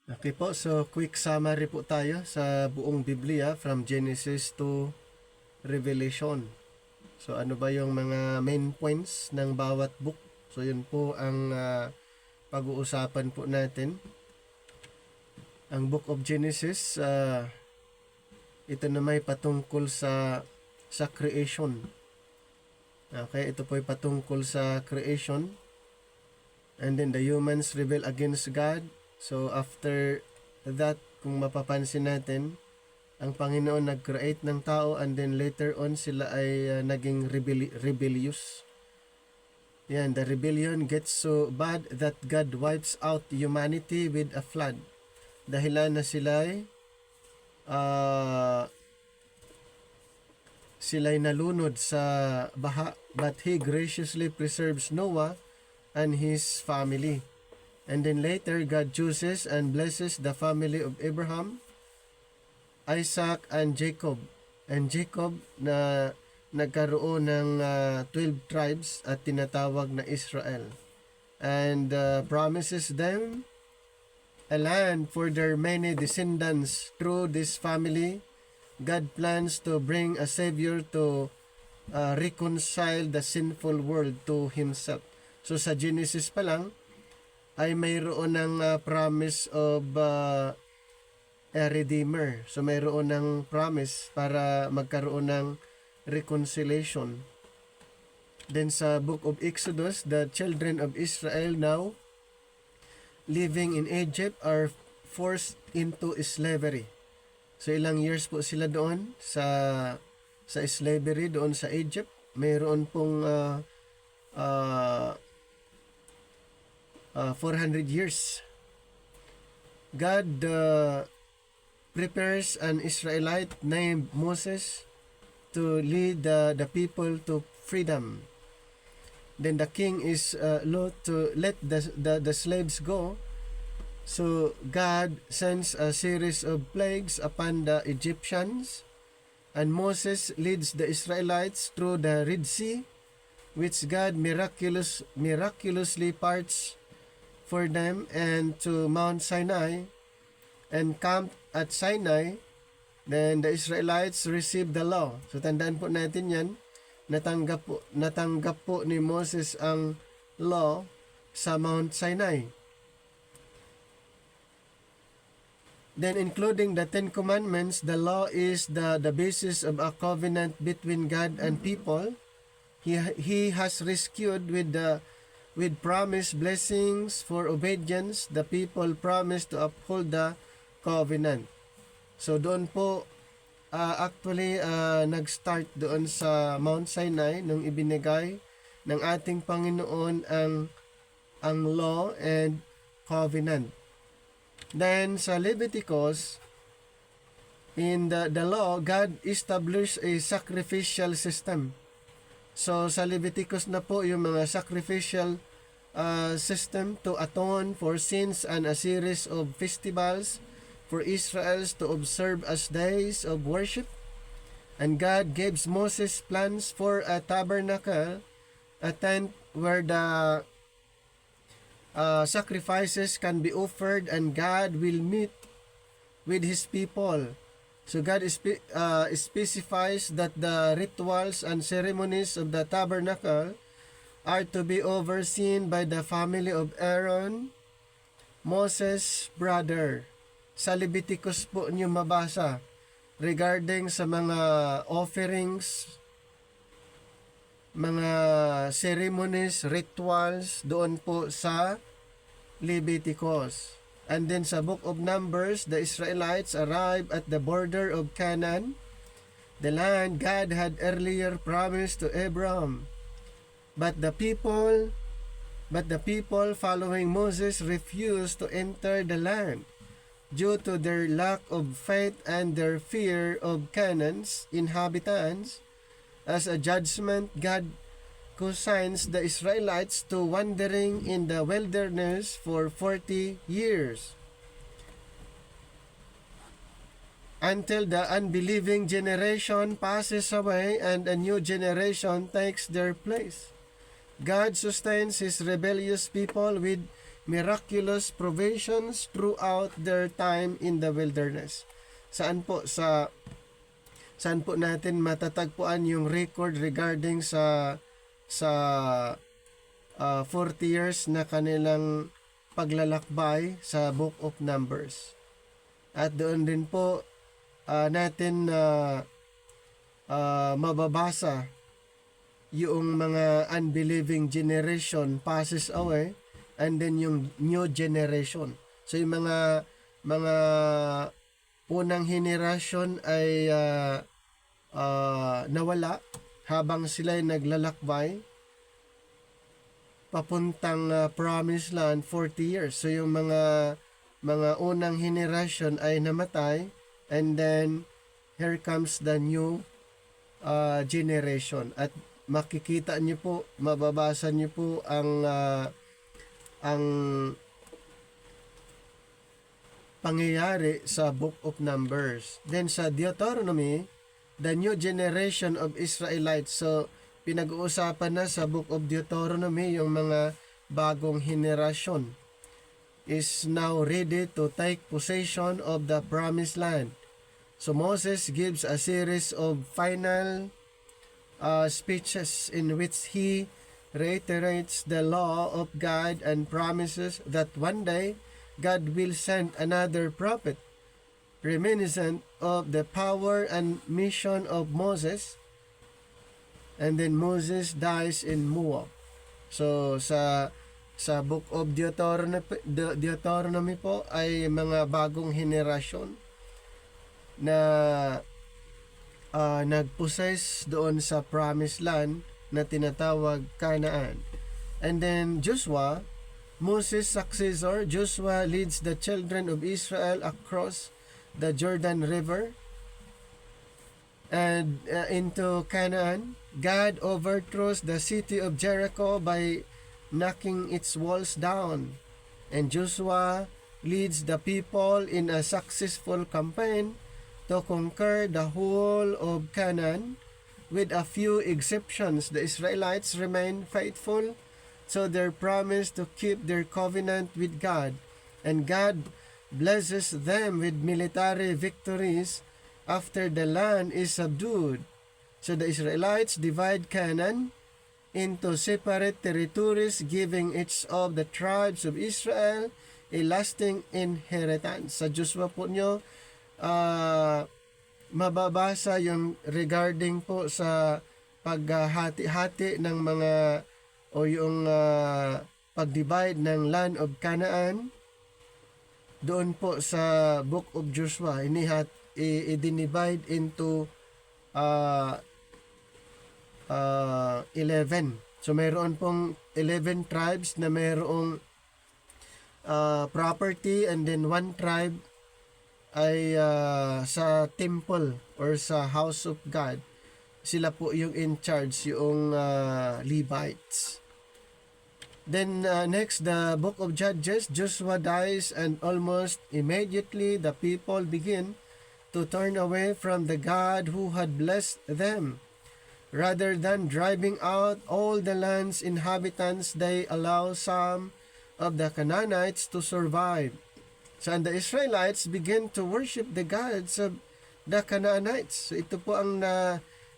Okay po, so quick summary po tayo sa buong Biblia from Genesis to Revelation. So ano ba yung mga main points ng bawat book? So yun po ang pag-uusapan po natin. Ang Book of Genesis, ito na may patungkol sa creation. Okay, ito po ay patungkol sa creation. And then the humans rebel against God. So after that, kung mapapansin natin, ang Panginoon nag-create ng tao and then later on sila ay naging rebellious. Yan, the rebellion gets so bad that God wipes out humanity with a flood. Dahilan na sila'y nalunod sa baha, but He graciously preserves Noah and his family. And then later, God chooses and blesses the family of Abraham, Isaac, and Jacob. And Jacob na nagkaroon ng 12 tribes at tinatawag na Israel. And promises them a land for their many descendants. Through this family, God plans to bring a Savior to reconcile the sinful world to Himself. So sa Genesis pa lang, ay mayroon ng promise of a Redeemer. So mayroon ng promise para magkaroon ng reconciliation. Then sa Book of Exodus, the children of Israel now living in Egypt are forced into slavery. So ilang years po sila doon sa slavery doon sa Egypt. Mayroon pong 400 years. God prepares an Israelite named Moses to lead the people to freedom. Then the king is loath to let the slaves go. So God sends a series of plagues upon the Egyptians, and Moses leads the Israelites through the Red Sea, which God miraculously parts for them, and to Mount Sinai, and camped at Sinai. Then the Israelites received the law. So tandaan po natin yan, natanggap po ni Moses ang law sa Mount Sinai. Then including the Ten Commandments, the law is the basis of a covenant between God and people. He has rescued with promised blessings for obedience. The people promised to uphold the covenant. So doon po actually nag-start doon sa Mount Sinai nung ibinigay ng ating Panginoon ang law and covenant. Then sa Leviticus, in the law, God established a sacrificial system. So sa Leviticus na po yung mga sacrificial system to atone for sins and a series of festivals for Israelites to observe as days of worship. And God gives Moses plans for a tabernacle, a tent where the sacrifices can be offered and God will meet with His people. So God specifies that the rituals and ceremonies of the tabernacle are to be overseen by the family of Aaron, Moses' brother. Sa Leviticus po niyo mabasa regarding sa mga offerings, mga ceremonies, rituals doon po sa Leviticus. And then sa Book of Numbers, the Israelites arrived at the border of Canaan, the land God had earlier promised to Abraham. But the people following Moses refused to enter the land due to their lack of faith and their fear of Canaan's inhabitants. As a judgment, God consigns the Israelites to wandering in the wilderness for 40 years until the unbelieving generation passes away and a new generation takes their place. God sustains His rebellious people with miraculous provisions throughout their time in the wilderness. Saan po natin matatagpuan yung record regarding sa 40 years na kanilang paglalakbay sa Book of Numbers. At doon din po natin mababasa yung mga unbelieving generation passes away, and then yung new generation. So yung mga unang henerasyon ay nawala habang sila'y naglalakbay papuntang promised land 40 years. So yung mga unang henerasyon ay namatay, and then here comes the new generation. At makikita niyo po, mababasa niyo po ang pangyayari sa Book of Numbers. Then sa Deuteronomy, the new generation of Israelites. So pinag-uusapan na sa Book of Deuteronomy yung mga bagong henerasyon is now ready to take possession of the promised land. So Moses gives a series of final speeches in which he reiterates the law of God and promises that one day God will send another prophet reminiscent of the power and mission of Moses. And then Moses dies in Moab. So sa Book of Deuteronomy po ay mga bagong henerasyon na nagpossess doon sa promised land na tinatawag Canaan. And then Joshua, Moses' successor, Joshua leads the children of Israel across the Jordan River and into Canaan. God overthrows the city of Jericho by knocking its walls down, and Joshua leads the people in a successful campaign to conquer the whole of Canaan. With a few exceptions, the Israelites remain faithful to their promise to keep their covenant with God, and God blesses them with military victories after the land is subdued. So the Israelites divide Canaan into separate territories, giving each of the tribes of Israel a lasting inheritance. Sa Joshua po nyo, mababasa yung regarding po sa paghati-hati ng mga o yung pag-divide ng land of Canaan doon po sa Book of Joshua. I-divide into 11. So mayroon pong 11 tribes na mayroong property, and then one tribe ay sa temple or sa house of God. Sila po yung in charge, yung Levites. Then next, the Book of Judges. Joshua dies, and almost immediately the people begin to turn away from the God who had blessed them. Rather than driving out all the land's inhabitants, they allow some of the Canaanites to survive. So, and the Israelites begin to worship the gods of the Canaanites. So, ito po ang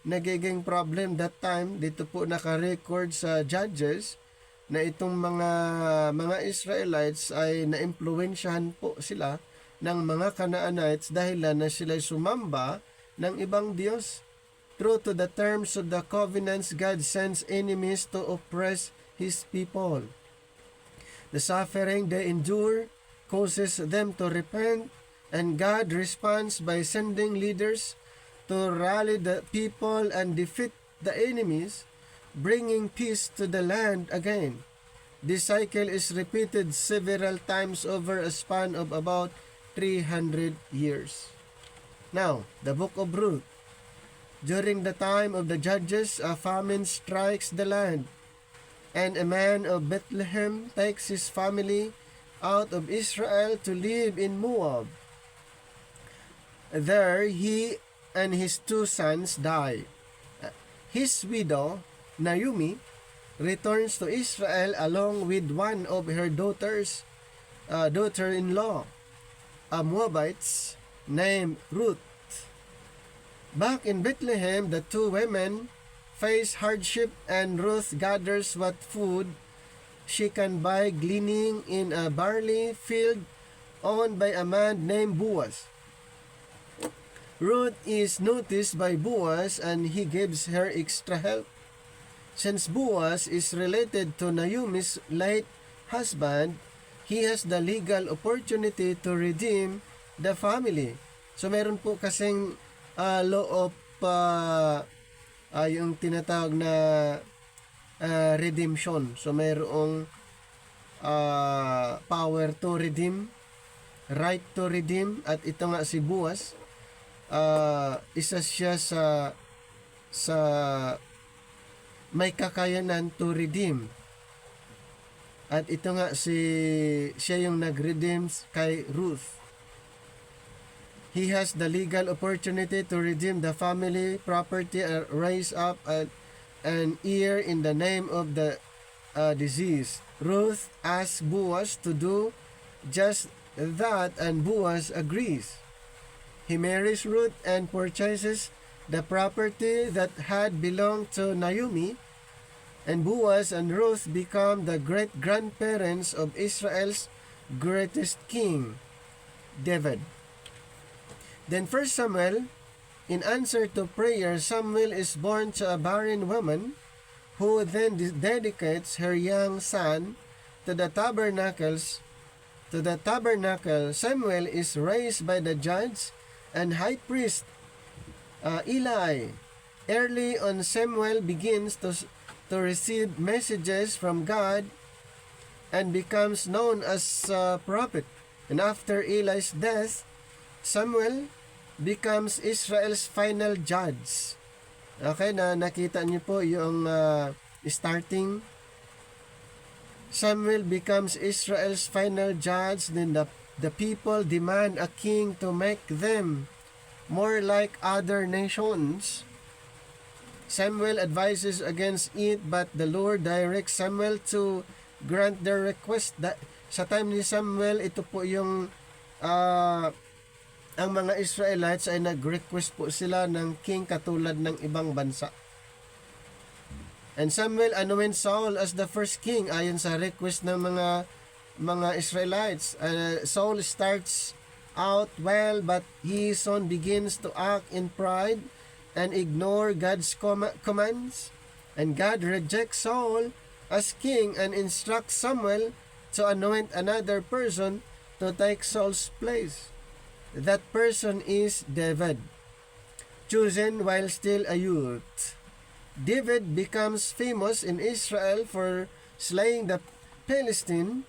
nagiging problem that time. Dito po naka-record sa Judges na itong mga Israelites ay na-impluwensyahan po sila ng mga Canaanites dahil na sila sumamba ng ibang Diyos. True to the terms of the covenants, God sends enemies to oppress His people. The suffering they endure causes them to repent, and God responds by sending leaders to rally the people and defeat the enemies, bringing peace to the land again. This cycle is repeated several times over a span of about 300 years. Now, the Book of Ruth. During the time of the judges, a famine strikes the land, and a man of Bethlehem takes his family out of Israel to live in Moab. There he and his 2 sons die. His widow, Naomi, returns to Israel along with one of her daughter-in-law, a Moabites named Ruth. Back in Bethlehem, the two women face hardship, and Ruth gathers what food she can buy gleaning in a barley field owned by a man named Boaz. Ruth is noticed by Boaz and he gives her extra help. Since Boaz is related to Naomi's late husband, he has the legal opportunity to redeem the family. So meron po kasing law of yung tinatawag na redemption. So mayroong power to redeem, right to redeem, at ito nga si Boaz, isa siya sa may kakayanan to redeem. At ito nga siya yung nag-redeem kay Ruth. He has the legal opportunity to redeem the family property and raise up an heir in the name of the deceased. Ruth asks Boaz to do just that, and Boaz agrees. He marries Ruth and purchases the property that had belonged to Naomi, and Boaz and Ruth become the great-grandparents of Israel's greatest king, David. Then 1 Samuel, in answer to prayer, Samuel is born to a barren woman who then dedicates her young son to the tabernacle. Samuel is raised by the judge and high priest Eli. Early on, Samuel begins to receive messages from God and becomes known as a prophet. And after Eli's death, Samuel becomes Israel's final judge. Okay, nakita niyo po yung starting. Samuel becomes Israel's final judge. Then the people demand a king to make them more like other nations. Samuel advises against it, but the Lord directs Samuel to grant their request. Sa time ni Samuel, ito po yung ang mga Israelites ay nag-request po sila ng king katulad ng ibang bansa. And Samuel anoints Saul as the first king ayon sa request ng mga Israelites. Saul starts out well, but he soon begins to act in pride and ignore God's commands. And God rejects Saul as king and instructs Samuel to anoint another person to take Saul's place. That person is David, chosen while still a youth. David becomes famous in Israel for slaying the Philistine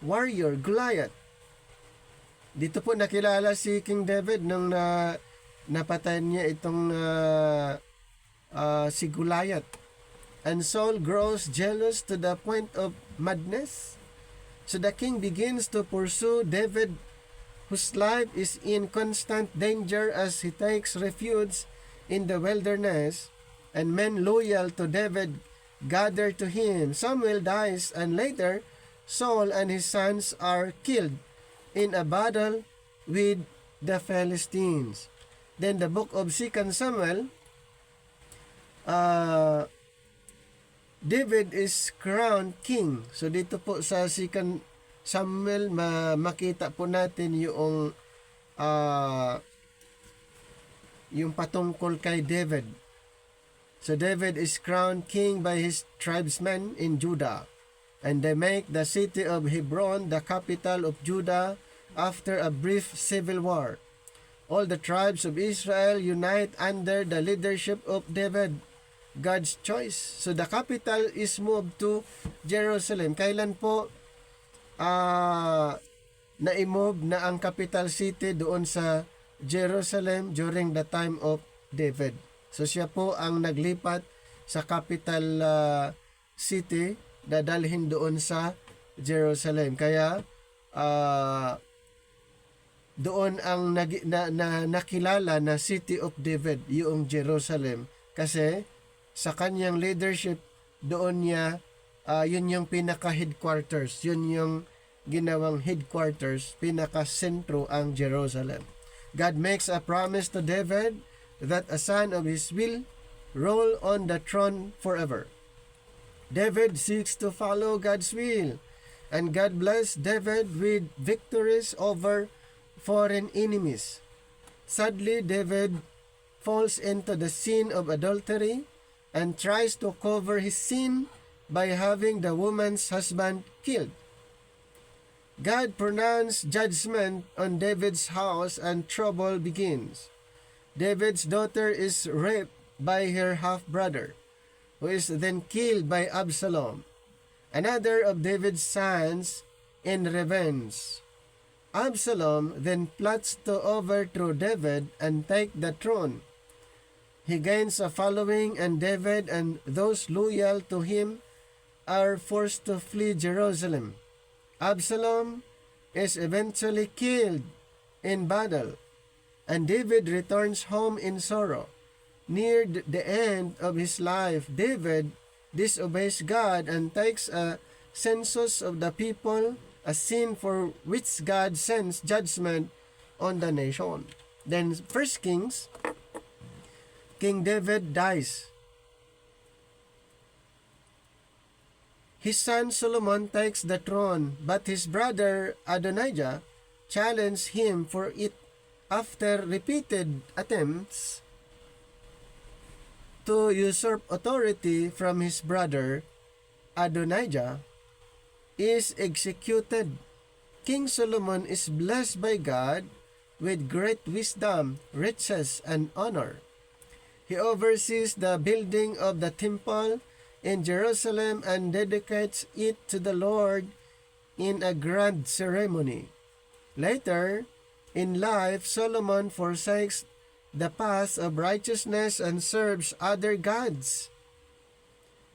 warrior Goliath. Dito po nakilala si King David nung napatay niya itong si Goliath. And Saul grows jealous to the point of madness. So the king begins to pursue David, whose life is in constant danger as he takes refuge in the wilderness, and men loyal to David gather to him. Samuel dies, and later Saul and his sons are killed in a battle with the Philistines. Then the book of 2 Samuel, David is crowned king. So dito po sa 2 Samuel, makita po natin yung patungkol kay David. So David is crowned king by his tribesmen in Judah, and they make the city of Hebron the capital of Judah after a brief civil war. All the tribes of Israel unite under the leadership of David, God's choice. So the capital is moved to Jerusalem. Kailan po na-move na ang capital city doon sa Jerusalem? During the time of David. So siya po ang naglipat sa capital city, dadalhin doon sa Jerusalem. Kaya doon ang nakilala na City of David, yung Jerusalem, kasi sa kanyang leadership doon niya, yun yung pinaka-headquarters, yun yung ginawang headquarters, pinaka-sentro ang Jerusalem. God makes a promise to David that a son of his will rule on the throne forever. David seeks to follow God's will, and God blessed David with victories over foreign enemies. Sadly, David falls into the sin of adultery and tries to cover his sin by having the woman's husband killed. God pronounced judgment on David's house and trouble begins. David's daughter is raped by her half-brother, who is then killed by Absalom, another of David's sons, in revenge. Absalom then plots to overthrow David and take the throne. He gains a following, and David and those loyal to him are forced to flee Jerusalem. Absalom is eventually killed in battle, and David returns home in sorrow. Near the end of his life, David disobeys God and takes a census of the people, a sin for which God sends judgment on the nation. Then 1 Kings, King David dies. His son Solomon takes the throne, but his brother Adonijah challenged him for it after repeated attempts to usurp authority from his brother. Adonijah is executed. King Solomon is blessed by God with great wisdom, riches, and honor. He oversees the building of the temple in Jerusalem and dedicates it to the Lord in a grand ceremony. Later in life, Solomon forsakes the path of righteousness and serves other gods.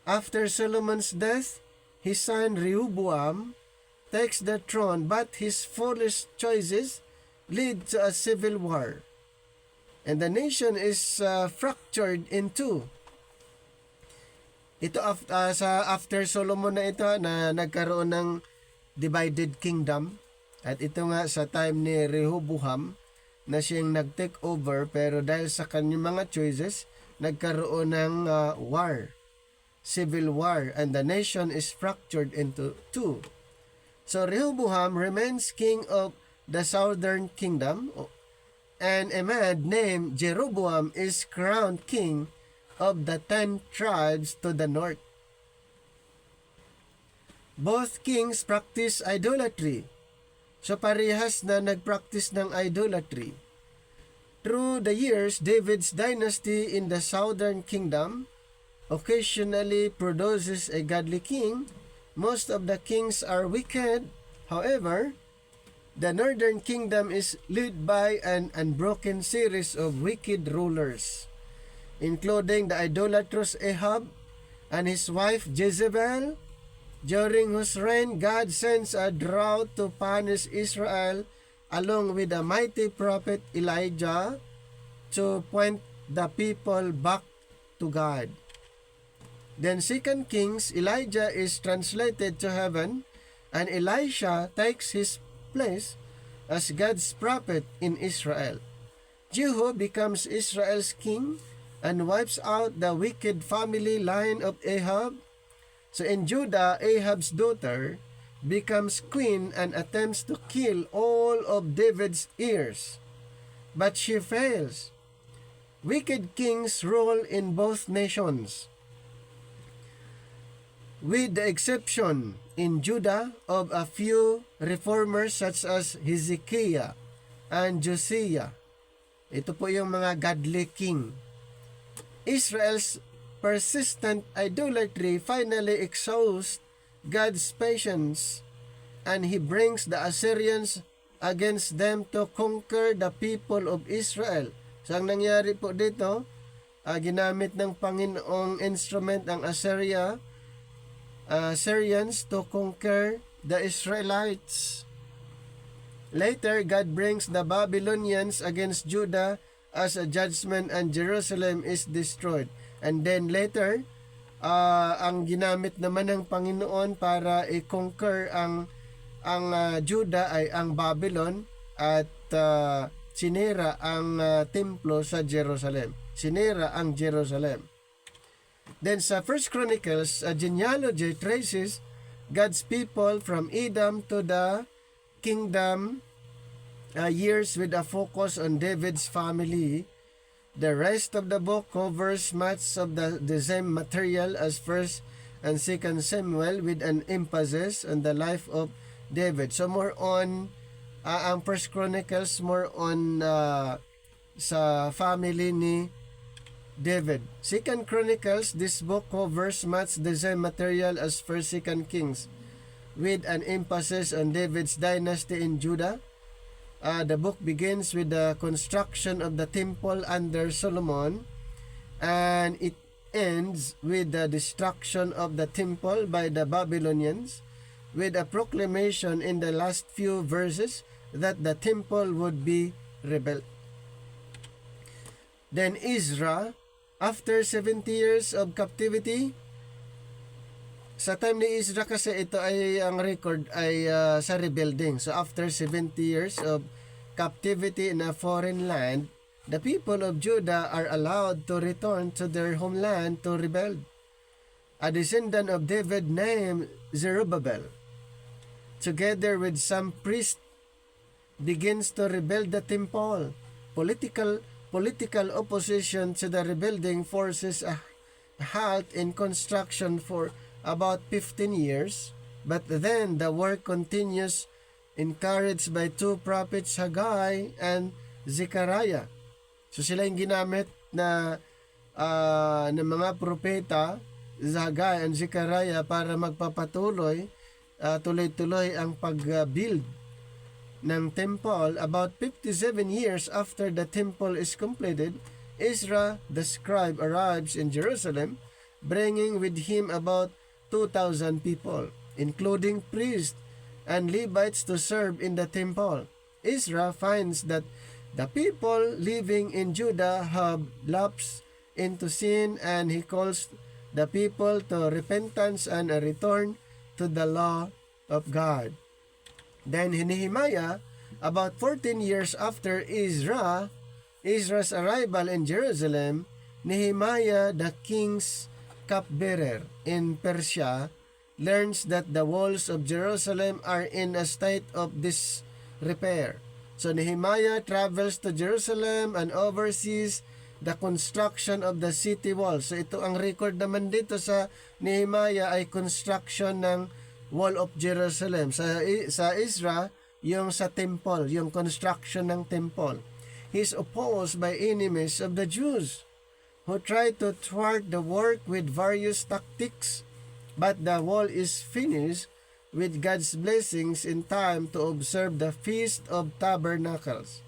After Solomon's death, his son Rehoboam takes the throne, but his foolish choices lead to a civil war, and the nation is fractured in two. Ito after Solomon na ito na nagkaroon ng divided kingdom, at ito nga sa time ni Rehoboam na siyang nag-take over, pero dahil sa kanyang mga choices nagkaroon ng war, civil war, and the nation is fractured into two. So Rehoboam remains king of the southern kingdom, and a man named Jeroboam is crowned king of the 10 tribes to the north. Both kings practice idolatry. So parehas na nagpractice ng idolatry. Through the years, David's dynasty in the southern kingdom occasionally produces a godly king. Most of the kings are wicked. However, the northern kingdom is led by an unbroken series of wicked rulers, including the idolatrous Ahab and his wife Jezebel, during whose reign God sends a drought to punish Israel, along with the mighty prophet Elijah to point the people back to God. Then 2 Kings, Elijah is translated to heaven, and Elisha takes his place as God's prophet in Israel. Jehu becomes Israel's king and wipes out the wicked family line of Ahab. So in Judah, Ahab's daughter becomes queen and attempts to kill all of David's heirs, but she fails. Wicked kings rule in both nations, with the exception in Judah of a few reformers such as Hezekiah and Josiah. Ito po yung mga godly king. Israel's persistent idolatry finally exhausts God's patience, and he brings the Assyrians against them to conquer the people of Israel. So ang nangyari po dito, ginamit ng Panginoong instrument ang Assyrians to conquer the Israelites. Later, God brings the Babylonians against Judah as a judgment, and Jerusalem is destroyed. And then later, ang ginamit naman ng Panginoon para i-conquer ang Juda ay ang Babylon at sinira ang templo sa Jerusalem. Sinira ang Jerusalem. Then sa 1 Chronicles, a genealogy traces God's people from Edom to the kingdom years with a focus on David's family. The rest of the book covers much of the same material as 1 and 2 Samuel with an emphasis on the life of David. So more on, ang 1 Chronicles more on sa family ni David. 2 Chronicles, this book covers much the same material as 1 2 Kings with an emphasis on David's dynasty in Judah. The book begins with the construction of the temple under Solomon, and it ends with the destruction of the temple by the Babylonians, with a proclamation in the last few verses that the temple would be rebuilt. Then Ezra, after 70 years of captivity, sa time ni Ezra kasi ito ay ang record ay sa rebuilding. So after 70 years of captivity in a foreign land, the people of Judah are allowed to return to their homeland to rebuild. A descendant of David named Zerubbabel, together with some priests, begins to rebuild the temple. Political opposition to the rebuilding forces a halt in construction for about 15 years, but then the work continues, encouraged by two prophets, Haggai and Zechariah. So sila yung ginamit na ng mga propeta, Haggai and Zechariah, para magpapatuloy, tuloy-tuloy ang pag-build ng temple. About 57 years after the temple is completed, Ezra the scribe arrives in Jerusalem, bringing with him about 2,000 people, including priests and Levites to serve in the temple. Ezra finds that the people living in Judah have lapsed into sin, and he calls the people to repentance and a return to the law of God. Then Nehemiah, about 14 years after Ezra's arrival in Jerusalem, Nehemiah, the king's cupbearer in Persia, learns that the walls of Jerusalem are in a state of disrepair. So Nehemiah travels to Jerusalem and oversees the construction of the city wall. So ito ang record naman dito sa Nehemiah ay construction ng wall of Jerusalem. Sa Ezra, yung sa temple, yung construction ng temple. He is opposed by enemies of the Jews who try to thwart the work with various tactics, but the wall is finished with God's blessings in time to observe the Feast of Tabernacles.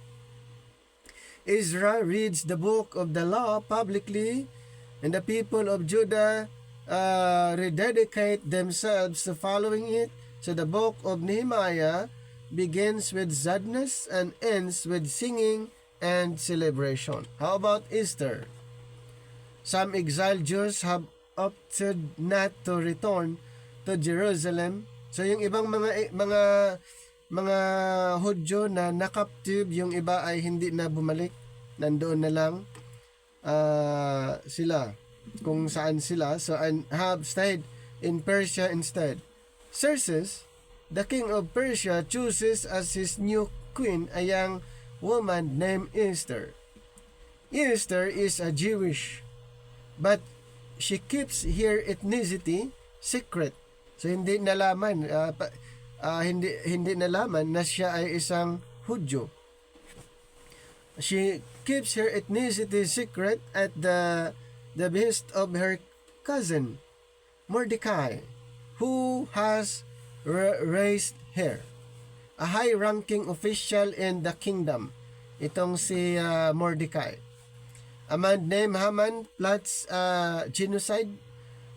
Ezra reads the book of the law publicly, and the people of Judah rededicate themselves to following it. So the book of Nehemiah begins with sadness and ends with singing and celebration. How about Easter? Some exiled Jews have opted not to return to Jerusalem. So yung ibang mga Hudyo na nakaptive, yung iba ay hindi na bumalik, nandoon na lang sila kung saan sila, so and have stayed in Persia instead. Xerxes, the king of Persia, chooses as his new queen a young woman named Esther. Esther is a Jewish, but she keeps her ethnicity secret. So hindi nalaman hindi nalaman na siya ay isang Hudyo. She keeps her ethnicity secret at the behest of her cousin Mordecai, who has raised her, a high-ranking official in the kingdom. Itong si Mordecai. A man named Haman plots genocide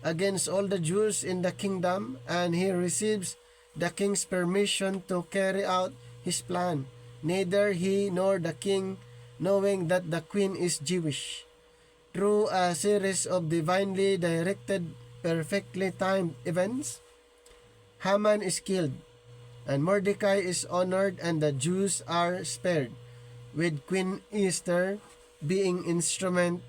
against all the Jews in the kingdom, and he receives the king's permission to carry out his plan. Neither he nor the king knowing that the queen is Jewish. Through a series of divinely directed perfectly timed events, Haman is killed, and Mordecai is honored, and the Jews are spared, with Queen Esther being instrumental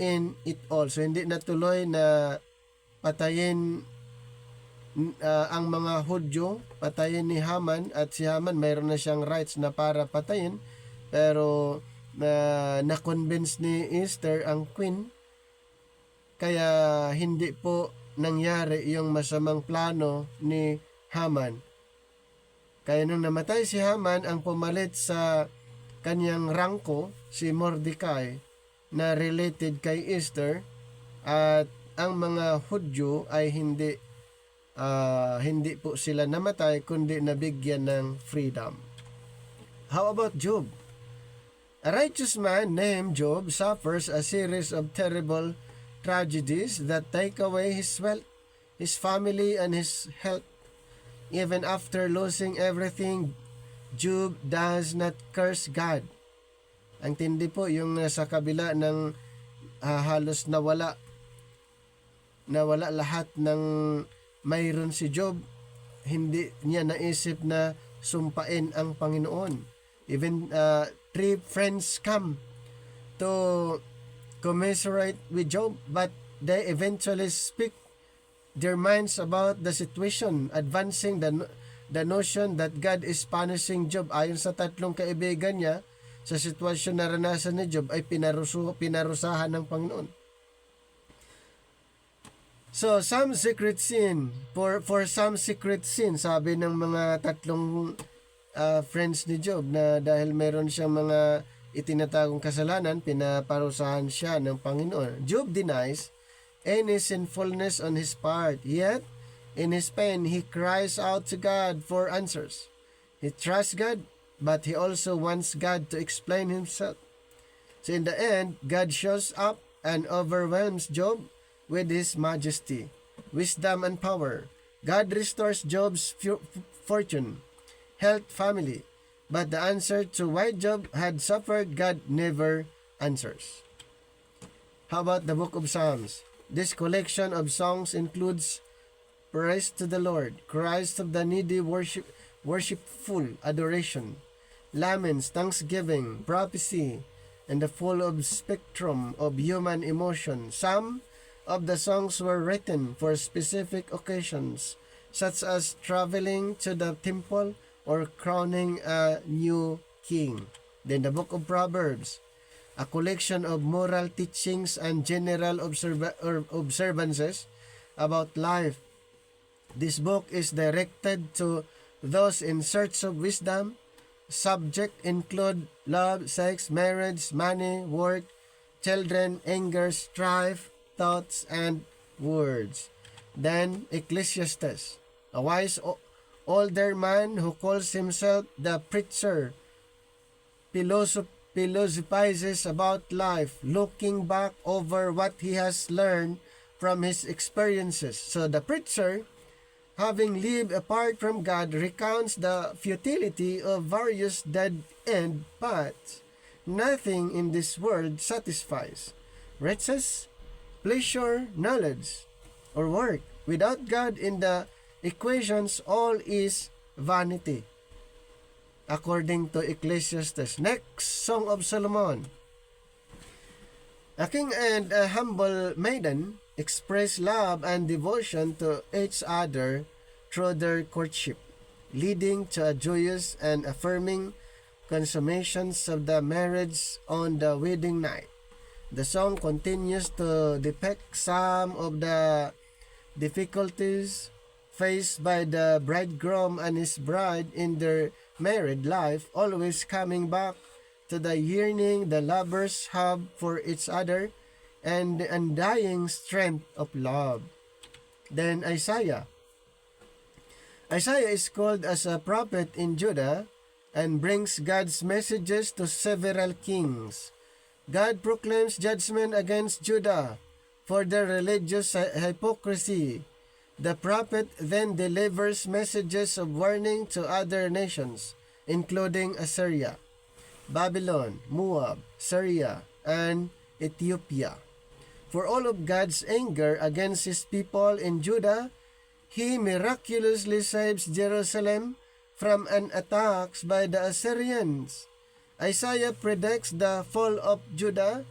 in it all. So hindi natuloy na patayin ang mga Hudyo, patayin ni Haman, at si Haman mayroon na siyang rights na para patayin, pero na-convince ni Esther ang queen, kaya hindi po nangyari yung masamang plano ni Haman. Kaya nung namatay si Haman, ang pumalit sa kanyang rangko si Mordecai na related kay Esther, at ang mga Hudyo ay hindi po sila namatay kundi nabigyan ng freedom. How about Job? A righteous man named Job suffers a series of terrible tragedies that take away his wealth, his family, and his health. Even after losing everything, Job does not curse God. Ang tindi po yung sa kabila ng halos nawala lahat ng mayroon si Job, hindi niya naisip na sumpain ang Panginoon. Even 3 friends come to commiserate with Job, but they eventually speak their minds about the situation, advancing the notion that God is punishing Job. Ayon sa 3 kaibigan niya, sa sitwasyon na naranasan ni Job ay pinarusahan ng Panginoon. So, some secret sin, for some secret sin, sabi ng mga 3 friends ni Job, na dahil meron siyang mga itinatagong kasalanan, pinaparusahan siya ng Panginoon. Job denies any sinfulness on his part, yet in his pain, he cries out to God for answers. He trusts God, but he also wants God to explain himself. So in the end, God shows up and overwhelms Job with his majesty, wisdom, and power. God restores Job's fortune, health, family. But the answer to why Job had suffered, God never answers. How about the book of Psalms? This collection of songs includes praise to the Lord, cries of the needy, worshipful adoration, laments, thanksgiving, prophecy, and the full of spectrum of human emotion. Some of the songs were written for specific occasions, such as traveling to the temple or crowning a new king. Then the book of Proverbs, a collection of moral teachings and general observances about life. This book is directed to those in search of wisdom. Subject include love, sex, marriage, money, work, children, anger, strife, thoughts, and words. Then Ecclesiastes, a wise older man who calls himself the preacher, philosophizes about life, looking back over what he has learned from his experiences. So the preacher, having lived apart from God, recounts the futility of various dead-end paths. Nothing in this world satisfies. Riches, pleasure, knowledge, or work. Without God in the equations, all is vanity. According to Ecclesiastes. Next, Song of Solomon. A king and a humble maiden express love and devotion to each other through their courtship, leading to a joyous and affirming consummations of the marriage on the wedding night. The song continues to depict some of the difficulties faced by the bridegroom and his bride in their married life, always coming back to the yearning the lovers have for each other and the undying strength of love. Then Isaiah. Isaiah is called as a prophet in Judah and brings God's messages to several kings. God proclaims judgment against Judah for their religious hypocrisy. The prophet then delivers messages of warning to other nations, including Assyria, Babylon, Moab, Syria, and Ethiopia. For all of God's anger against his people in Judah, he miraculously saves Jerusalem from an attack by the Assyrians. Isaiah predicts the fall of Judah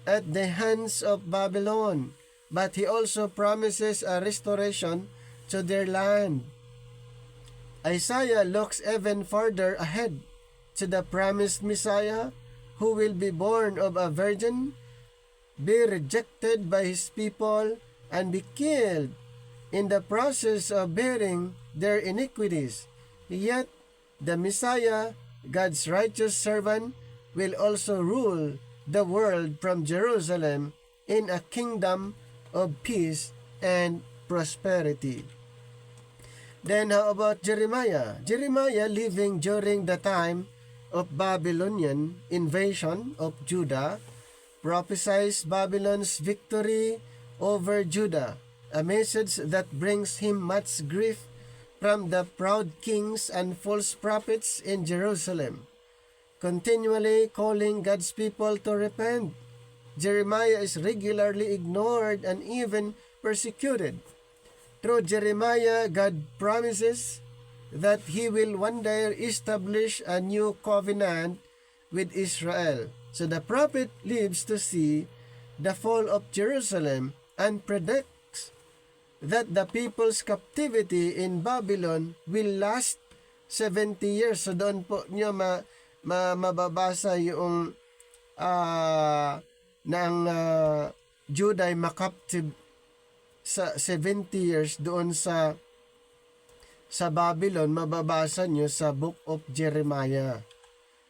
at the hands of Babylon, but he also promises a restoration to their land. Isaiah looks even further ahead to the promised Messiah, who will be born of a virgin, be rejected by his people, and be killed in the process of bearing their iniquities. Yet, the Messiah, God's righteous servant, will also rule the world from Jerusalem in a kingdom of peace and prosperity. Then how about Jeremiah? Jeremiah, living during the time of Babylonian invasion of Judah, prophesies Babylon's victory over Judah, a message that brings him much grief from the proud kings and false prophets in Jerusalem, continually calling God's people to repent. Jeremiah is regularly ignored and even persecuted. Through Jeremiah, God promises that he will one day establish a new covenant with Israel. So the prophet lives to see the fall of Jerusalem and predicts that the people's captivity in Babylon will last 70 years. So doon po nyo mababasa yung ng Judah ay makaptive sa 70 years doon sa Babylon. Mababasa nyo sa Book of Jeremiah.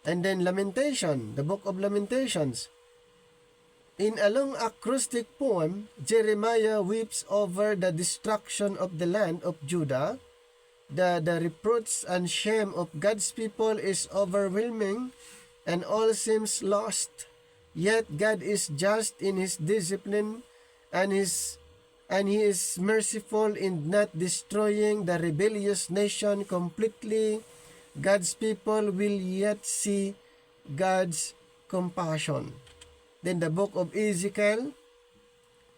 And then Lamentation, the Book of Lamentations. In a long acrostic poem, Jeremiah weeps over the destruction of the land of Judah. The reproach and shame of God's people is overwhelming and all seems lost. Yet God is just in his discipline and he is merciful in not destroying the rebellious nation completely. God's people will yet see God's compassion. Then the book of Ezekiel.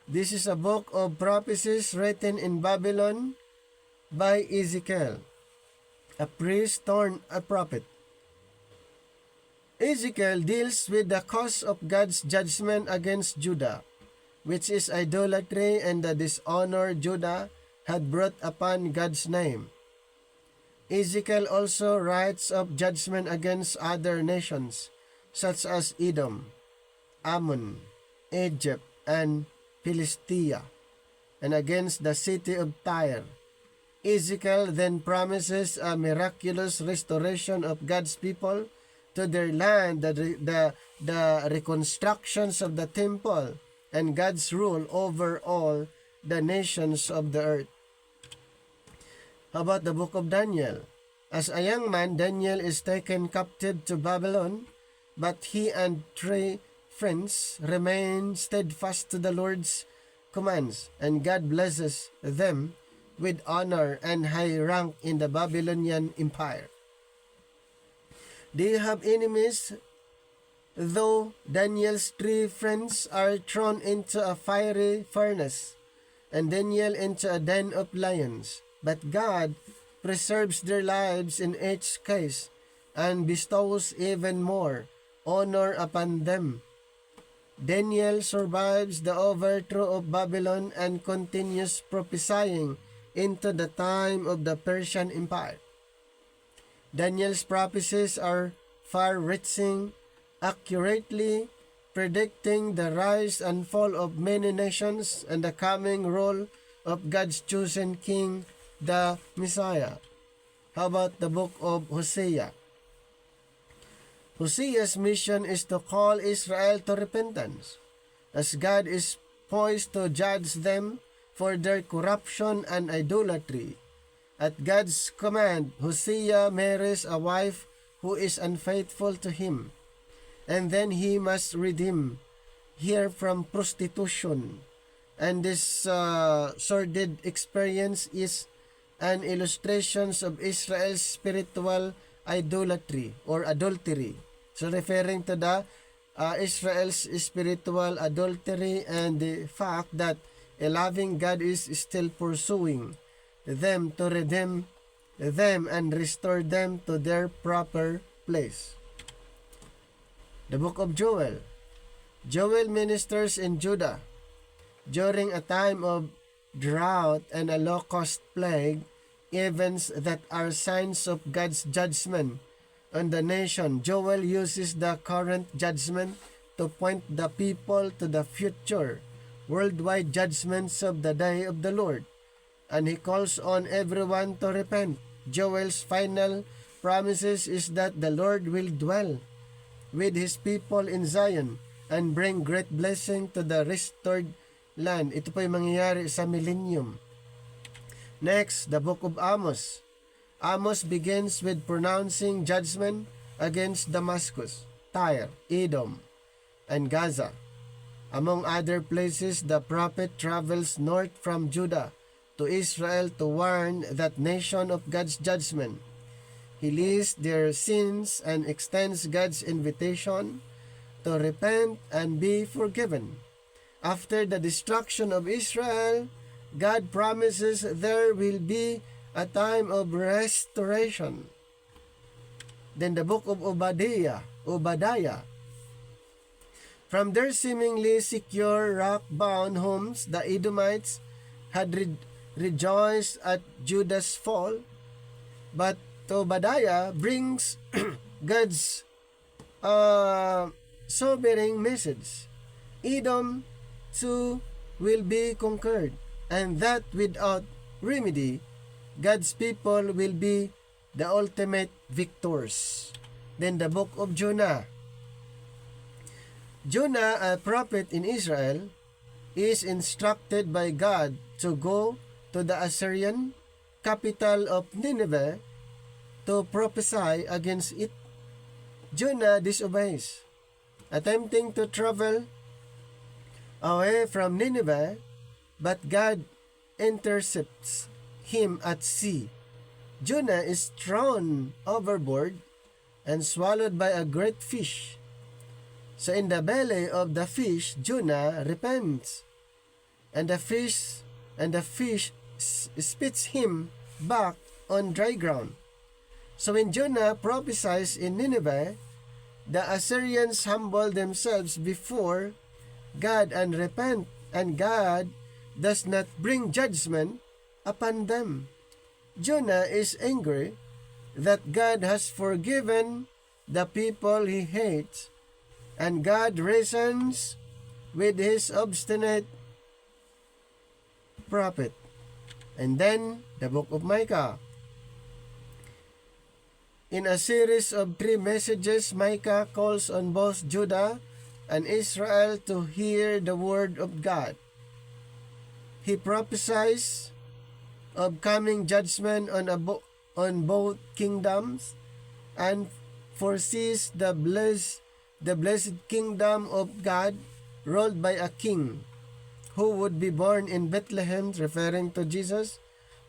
This is a book of prophecies written in Babylon by Ezekiel, a priest turned a prophet. Ezekiel deals with the cause of God's judgment against Judah, which is idolatry and the dishonor Judah had brought upon God's name. Ezekiel also writes of judgment against other nations, such as Edom, Ammon, Egypt, and Philistia, and against the city of Tyre. Ezekiel then promises a miraculous restoration of God's people to their land, the reconstructions of the temple, and God's rule over all the nations of the earth. How about the book of Daniel? As a young man, Daniel is taken captive to Babylon, but he and 3 friends remain steadfast to the Lord's commands, and God blesses them with honor and high rank in the Babylonian Empire. They have enemies, though Daniel's 3 friends are thrown into a fiery furnace, and Daniel into a den of lions. But God preserves their lives in each case, and bestows even more honor upon them. Daniel survives the overthrow of Babylon and continues prophesying into the time of the Persian Empire. Daniel's prophecies are far-reaching, accurately predicting the rise and fall of many nations and the coming role of God's chosen king, the Messiah. How about the book of Hosea? Hosea's mission is to call Israel to repentance, as God is poised to judge them for their corruption and idolatry. At God's command, Hosea marries a wife who is unfaithful to him, and then he must redeem her from prostitution. And this sordid experience is an illustration of Israel's spiritual idolatry or adultery. So referring to the Israel's spiritual adultery and the fact that a loving God is still pursuing them to redeem them and restore them to their proper place. The book of Joel. Joel ministers in Judah during a time of drought and a locust plague, events that are signs of God's judgment on the nation. Joel uses the current judgment to point the people to the future worldwide judgments of the day of the Lord, and he calls on everyone to repent. Joel's final promises is that the Lord will dwell with his people in Zion and bring great blessing to the restored land. Ito po yung mangyayari sa millennium. Next, the book of Amos. Amos begins with pronouncing judgment against Damascus, Tyre, Edom, and Gaza. Among other places, the prophet travels north from Judah to Israel to warn that nation of God's judgment. He lists their sins and extends God's invitation to repent and be forgiven. After the destruction of Israel, God promises there will be a time of restoration. Then the book of Obadiah. From their seemingly secure rock-bound homes, the Edomites had rejoiced at Judah's fall, but Obadiah brings God's sobering message. Edom too will be conquered, and that without remedy. God's people will be the ultimate victors. Then the book of Jonah. Jonah, a prophet in Israel, is instructed by God to go to the Assyrian capital of Nineveh to prophesy against it. Jonah disobeys, attempting to travel away from Nineveh, but God intercepts him at sea. Jonah is thrown overboard and swallowed by a great fish. So in the belly of the fish, Jonah repents, and the fish spits him back on dry ground. So when Jonah prophesies in Nineveh, the Assyrians humble themselves before God and repent, and God does not bring judgment upon them. Jonah is angry that God has forgiven the people he hates, and God reasons with his obstinate prophet. And then, the book of Micah. In a series of 3 messages, Micah calls on both Judah and Israel to hear the word of God. He prophesies of coming judgment on both kingdoms and foresees the blessed kingdom of God ruled by a king who would be born in Bethlehem, referring to Jesus.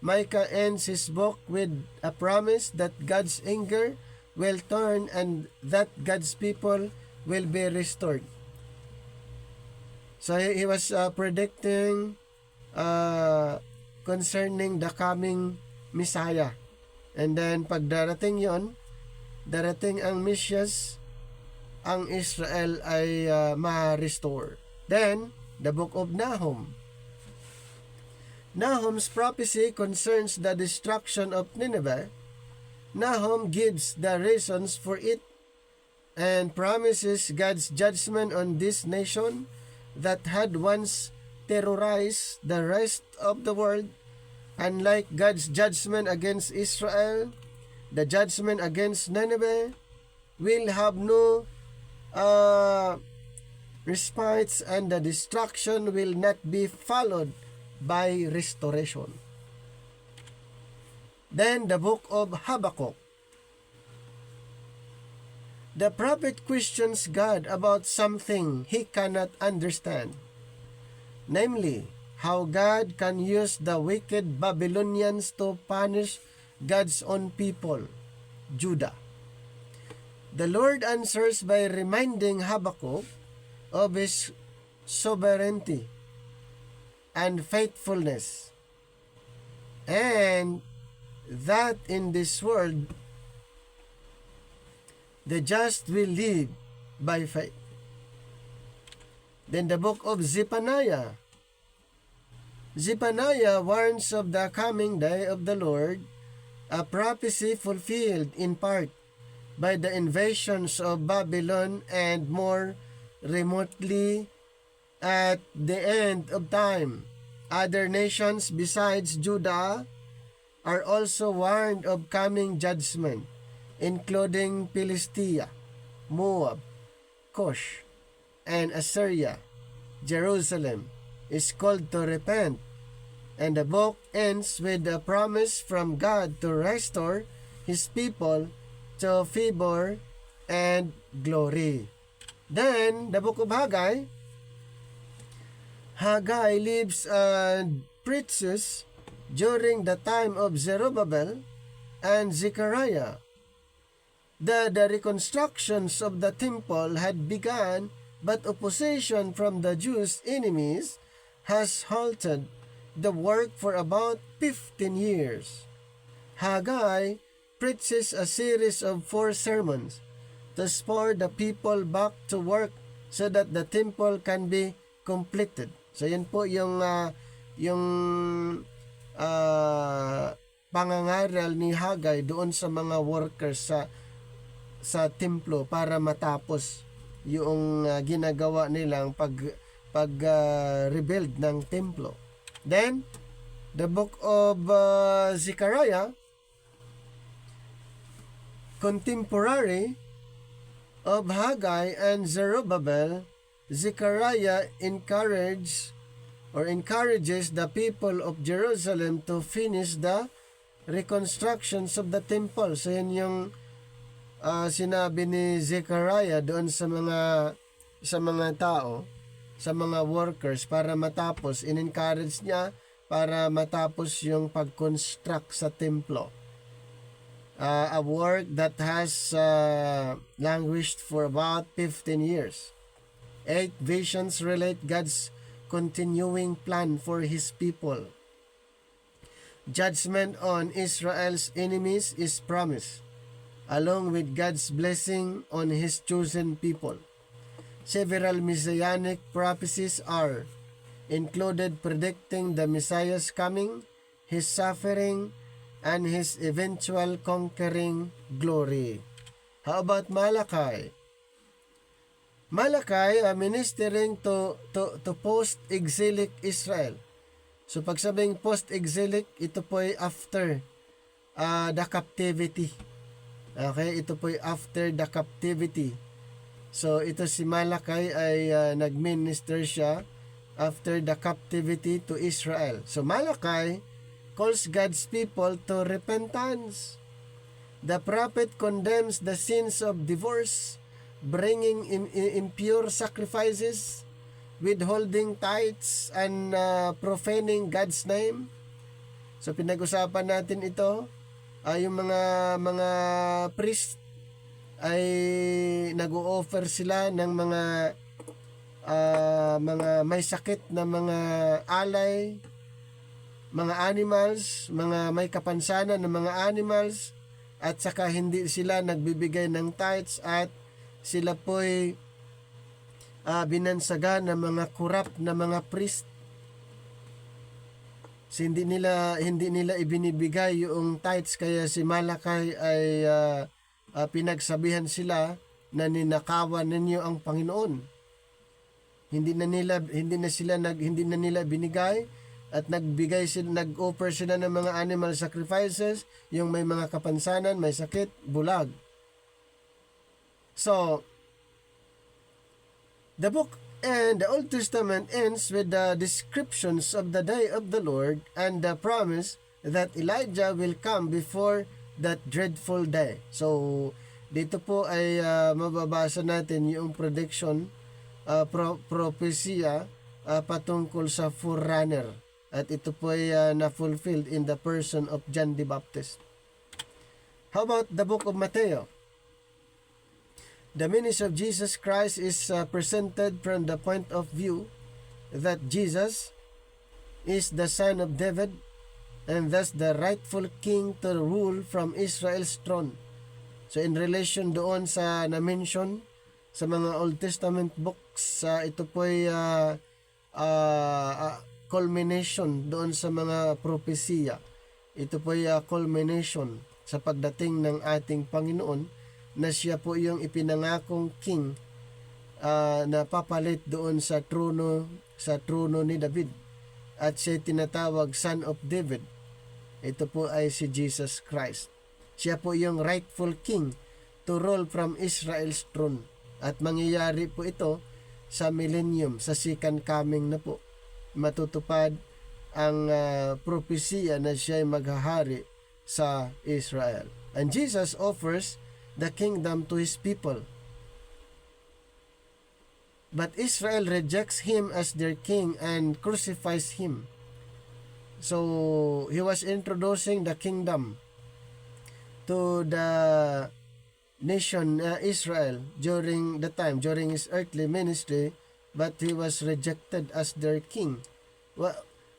Micah ends his book with a promise that God's anger will turn and that God's people will be restored. So he was predicting concerning the coming Messiah. And then pag darating yon, darating ang Mesias, ang Israel ay ma-restore. Then, the book of Nahum. Nahum's prophecy concerns the destruction of Nineveh. Nahum gives the reasons for it and promises God's judgment on this nation that had once terrorized the rest of the world. Unlike God's judgment against Israel, the judgment against Nineveh will have no respite, and the destruction will not be followed by restoration. Then the book of Habakkuk. The prophet questions God about something he cannot understand, namely, how God can use the wicked Babylonians to punish God's own people, Judah. The Lord answers by reminding Habakkuk of his sovereignty and faithfulness, and that in this world the just will live by faith. Then the book of Zephaniah. Zephaniah warns of the coming day of the Lord, a prophecy fulfilled in part by the invasions of Babylon and more remotely at the end of time. Other nations besides Judah are also warned of coming judgment, including Philistia, Moab, Cush, and Assyria. Jerusalem is called to repent, and the book ends with a promise from God to restore His people to favor and glory. Then, the book of Haggai. Haggai lives and preaches during the time of Zerubbabel and Zechariah. The reconstructions of the temple had begun, but opposition from the Jews' enemies has halted the work for about 15 years. Haggai preaches a series of 4 sermons to spur the people back to work so that the temple can be completed. So yan po yung pangangaral ni Haggai doon sa mga workers sa templo para matapos yung ginagawa nilang rebuild ng templo. Then the book of Zechariah, contemporary of Haggai and Zerubbabel. Zechariah encourages the people of Jerusalem to finish the reconstructions of the temple. So yan yung sinabi ni Zechariah doon sa mga tao, sa mga workers para matapos. In-encourage niya para matapos yung pag-construct sa templo. A work that has languished for about 15 years. 8 visions relate God's continuing plan for His people. Judgment on Israel's enemies is promised, along with God's blessing on His chosen people. Several messianic prophecies are included predicting the Messiah's coming, His suffering, and His eventual conquering glory. How about Malachi? Malachi, ministering to post-exilic Israel. So pag sabing post-exilic, ito po ay after the captivity. Okay, ito po ay after the captivity. So ito si Malachi ay nag-minister siya after the captivity to Israel. So Malachi calls God's people to repentance. The prophet condemns the sins of divorce, bringing impure sacrifices, withholding tithes, and profaning God's name. So pinag-usapan natin ito. Yung mga priest ay nag-o-offer sila ng mga may sakit na mga alay, mga animals, mga may kapansanan na mga animals, at saka hindi sila nagbibigay ng tithes, at sila po'y binansagan ng mga corrupt na mga priest. So, hindi nila ibinibigay yung tithes, kaya si Malachi ay pinagsabihan sila na ninakawan ninyo ang Panginoon. Hindi na nila binigay, at nag-offer sila ng mga animal sacrifices, yung may mga kapansanan, may sakit, bulag. So, the book and the Old Testament ends with the descriptions of the day of the Lord and the promise that Elijah will come before that dreadful day. So, dito po ay mababasa natin yung prediction, propesya patungkol sa forerunner. At ito po ay na-fulfilled in the person of John the Baptist. How about the book of Matthew? The ministry of Jesus Christ is presented from the point of view that Jesus is the son of David and thus the rightful king to rule from Israel's throne. So in relation doon sa na-mention sa mga Old Testament books, ito po'y culmination doon sa mga propesiya. Ito po'y culmination sa pagdating ng ating Panginoon na siya po yung ipinangakong king na papalit doon sa trono ni David, at siya tinatawag Son of David. Ito po ay si Jesus Christ. Siya po yung rightful king to rule from Israel's throne, at mangyayari po ito sa millennium, sa second coming na po. Matutupad ang propesya na siya ay maghahari sa Israel. And Jesus offers the kingdom to his people. But Israel rejects him as their king and crucifies him. So he was introducing the kingdom to the nation Israel during his earthly ministry, but he was rejected as their king.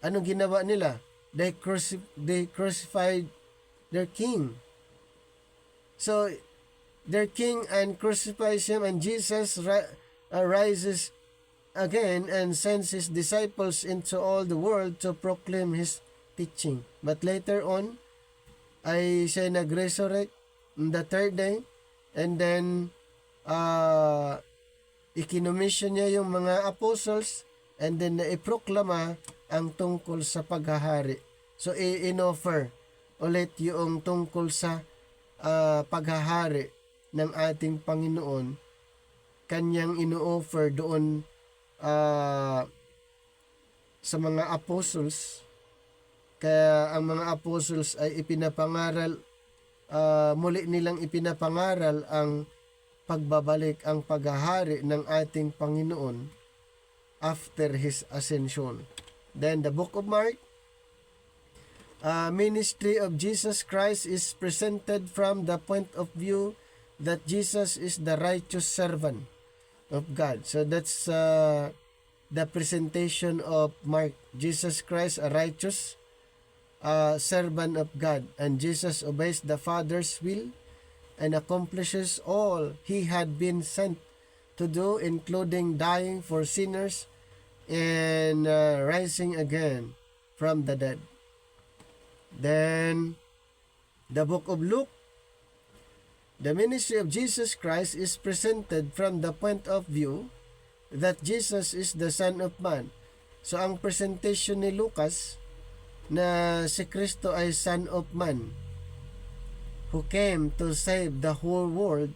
Anong ginawa nila? They crucified their king. So their king and crucifies him, and Jesus rises again and sends his disciples into all the world to proclaim his teaching. But later on, ay siya nag-resurrect on the third day, and then ikinumission niya yung mga apostles, and then naiproklama ang tungkol sa paghahari. So in-offer ulit yung tungkol sa paghahari ng ating Panginoon, kanyang ino-offer doon sa mga apostles. Kaya ang mga apostles ay ipinapangaral, muli nilang ipinapangaral ang pagbabalik, ang paghahari ng ating Panginoon after his ascension. Then the book of Mark, ministry of Jesus Christ is presented from the point of view that Jesus is the righteous servant of God. So that's the presentation of Mark. Jesus Christ, a righteous servant of God, and Jesus obeys the Father's will and accomplishes all he had been sent to do, including dying for sinners and rising again from the dead. Then the book of Luke, the ministry of Jesus Christ is presented from the point of view that Jesus is the Son of Man. So ang presentation ni Lucas na si Kristo ay Son of Man who came to save the whole world,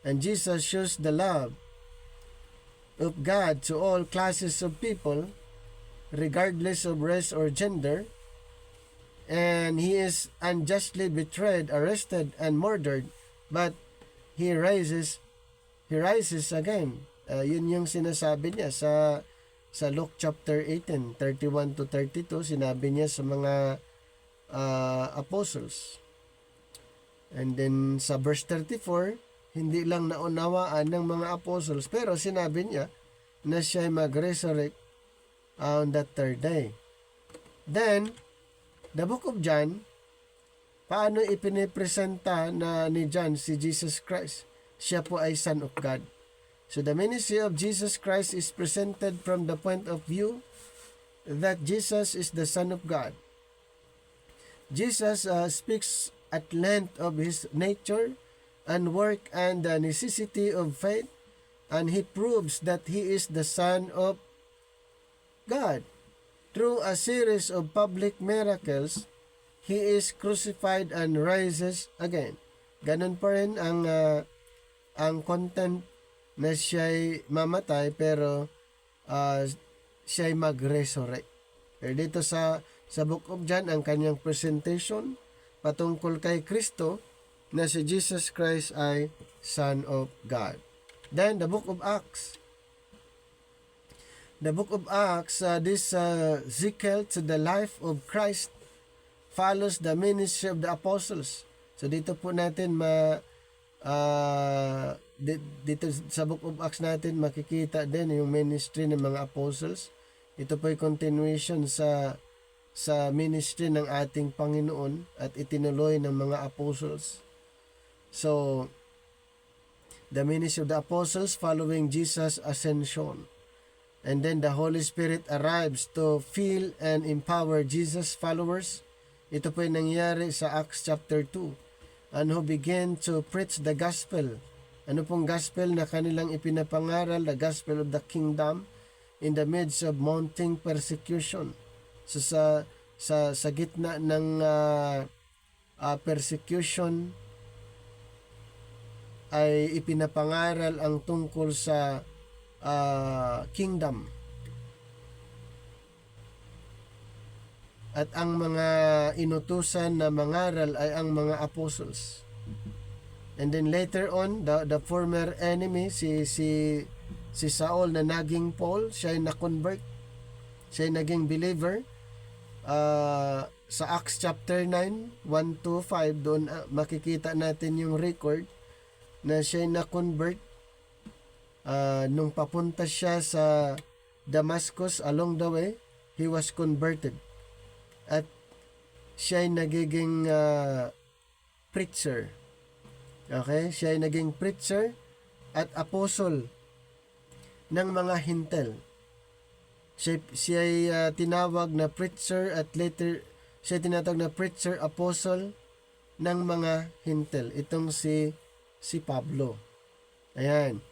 and Jesus shows the love of God to all classes of people regardless of race or gender, and he is unjustly betrayed, arrested, and murdered, but he rises again. Yun yung sinasabi niya sa Luke chapter 18, 31 to 32, sinabi niya sa mga apostles. And then sa verse 34, hindi lang naunawaan ng mga apostles, pero sinabi niya na siya ay mag-resurrect on that third day. Then the book of John, paano ipinipresenta ni John si Jesus Christ? Siya po ay Son of God. So the ministry of Jesus Christ is presented from the point of view that Jesus is the Son of God. Jesus speaks at length of his nature and work and the necessity of faith, and he proves that he is the Son of God. Through a series of public miracles, he is crucified and rises again. Ganun pa rin ang content na siya'y mamatay, pero siya'y mag-resurrect. Pero dito sa book of John, ang kanyang presentation patungkol kay Kristo na si Jesus Christ ay Son of God. Then the book of Acts. The book of Acts, this zeal to the life of Christ follows the ministry of the apostles. So dito po natin dito sa Book of Acts natin makikita din yung ministry ng mga apostles. Ito po ay continuation sa ministry ng ating Panginoon at itinuloy ng mga apostles. So, the ministry of the apostles following Jesus' ascension. And then the Holy Spirit arrives to fill and empower Jesus' followers. Ito po ay nangyari sa Acts chapter 2. And who began to preach the gospel. Ano pong gospel na kanilang ipinapangaral? The gospel of the kingdom in the midst of mounting persecution. So sa gitna ng persecution ay ipinapangaral ang tungkol sa kingdom. At ang mga inutusan na mangaral ay ang mga apostles. And then later on, the former enemy, si Saul na naging Paul, siya ay na-convert. Siya ay naging believer. Sa Acts chapter 9, 1-5, doon makikita natin yung record na siya ay na-convert. Nung papunta siya sa Damascus, along the way, he was converted. At siya ay nagiging preacher. Okay? Siya ay naging preacher at apostle ng mga hintel. Siya ay tinawag na preacher at later siya ay tinatawag na preacher apostle ng mga hintel. Itong si Pablo. Ayan.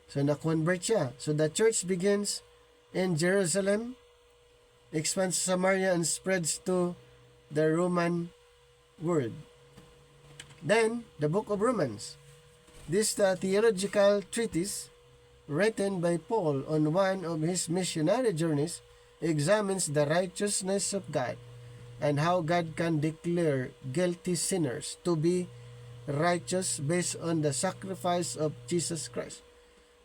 So na-convert siya. So the church begins in Jerusalem, expands to Samaria, and spreads to the Roman world. Then, the book of Romans. This theological treatise, written by Paul on one of his missionary journeys, examines the righteousness of God and how God can declare guilty sinners to be righteous based on the sacrifice of Jesus Christ.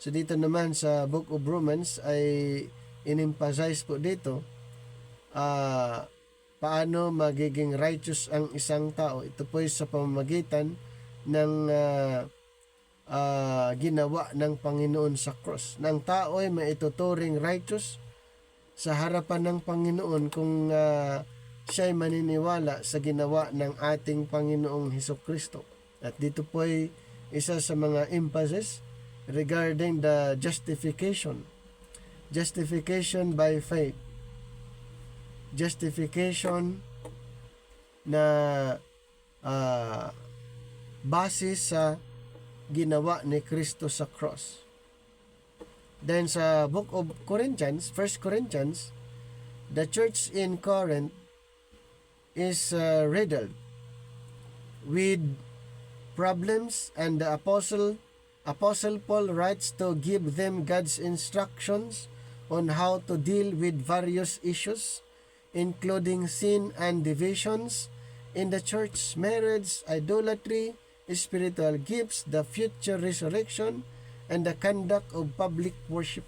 So dito naman sa book of Romans ay in-emphasize po dito paano magiging righteous ang isang tao. Ito po sa pamamagitan ng ginawa ng Panginoon sa cross. Na ang tao ay maituturing righteous sa harapan ng Panginoon kung siya ay maniniwala sa ginawa ng ating Panginoong Hesukristo. At dito po ay isa sa mga emphasis regarding the justification. Justification by faith. Justification na base sa ginawa ni Kristo sa cross. Then sa book of Corinthians, 1 Corinthians, the church in Corinth is riddled with problems, and the Apostle Paul writes to give them God's instructions on how to deal with various issues, including sin and divisions in the church, marriage, idolatry, spiritual gifts, the future resurrection, and the conduct of public worship.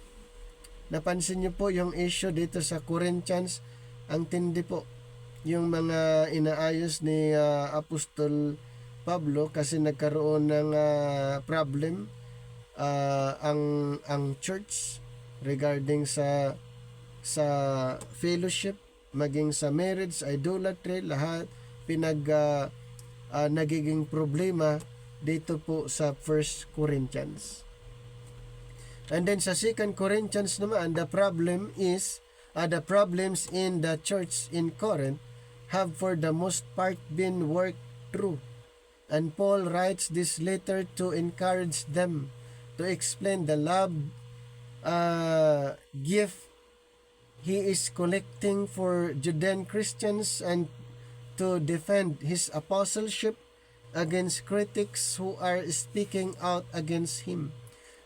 Napansin niyo po yung issue dito sa Corinthians, ang tindi po. Yung mga inaayos ni Apostol Pablo kasi nagkaroon ng problem ang church regarding sa fellowship, maging sa marriage, idolatry, lahat nagiging problema dito po sa 1 Corinthians. And then sa 2 Corinthians naman, the problems in the church in Corinth have for the most part been worked through. And Paul writes this letter to encourage them, to explain the love gift he is collecting for Judean Christians, and to defend his apostleship against critics who are speaking out against him.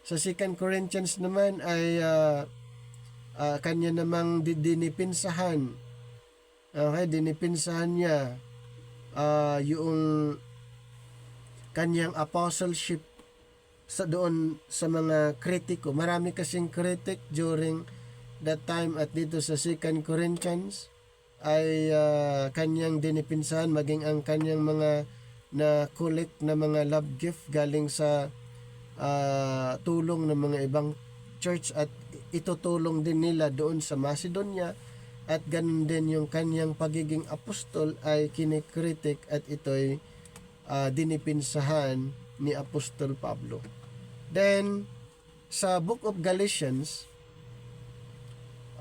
Sa 2 Corinthians naman ay kanya namang dinipinsahan. Okay, dinipinsahan niya yung kanyang apostleship doon sa mga kritiko. Marami kasing critic during that time, at dito sa 2 Corinthians ay kanyang dinipinsahan, maging ang kanyang mga na collect na mga love gift galing sa tulong ng mga ibang church at itutulong din nila doon sa Macedonia, at ganun din yung kanyang pagiging apostol ay kinikritik at ito'y dinipinsahan ni Apostol Pablo. Then sa Book of Galatians,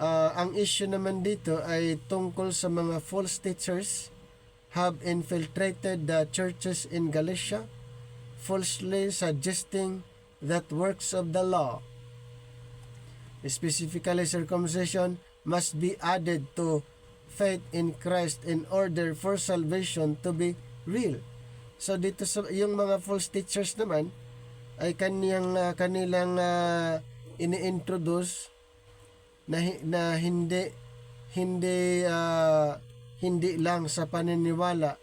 ang issue naman dito ay tungkol sa mga false teachers have infiltrated the churches in Galatia, falsely suggesting that works of the law, specifically circumcision, must be added to faith in Christ in order for salvation to be real. So dito sa yung mga false teachers naman ay kanilang ini-introduce na hindi lang sa paniniwala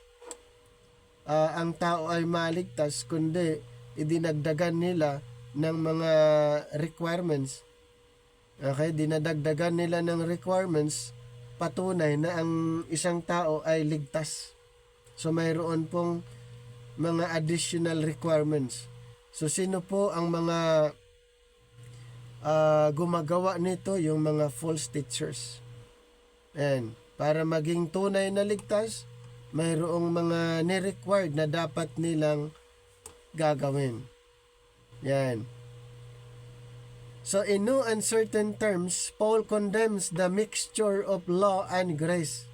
ang tao ay maligtas, kundi idinagdagan nila ng mga requirements. Okay, dinadagdagan nila ng requirements patunay na ang isang tao ay ligtas. So mayroon pong mga additional requirements. So sino po ang mga gumagawa nito? Yung mga false teachers. And para maging tunay na ligtas, mayroong mga ni-required na dapat nilang gagawin. Yan. So in no uncertain terms, Paul condemns the mixture of law and grace.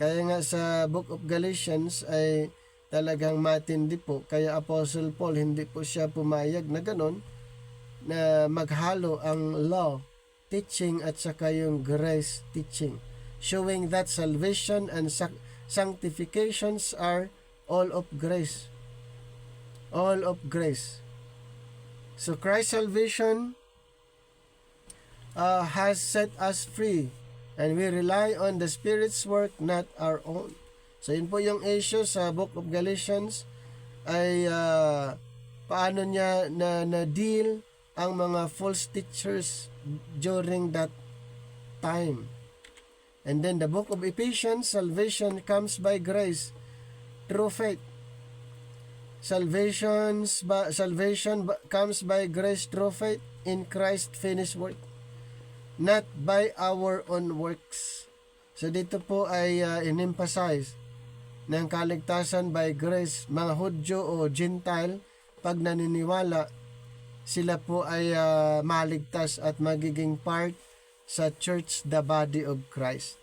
Kaya nga sa Book of Galatians ay talagang matindi po. Kaya Apostle Paul hindi po siya pumayag na ganon, na maghalo ang law teaching at saka yung grace teaching, showing that salvation and sanctifications are all of grace. All of grace. So Christ's salvation has set us free, and we rely on the Spirit's work, not our own. So yun po yung issue sa Book of Galatians, ay paano niya na deal ang mga false teachers during that time. And then the Book of Ephesians, salvation comes by grace through faith. Salvation comes by grace through faith in Christ's finished work, not by our own works. So dito po ay in-emphasize ng kaligtasan by grace. Mga Hudyo o Gentile, pag naniniwala, sila po ay maligtas at magiging part sa church, the body of Christ.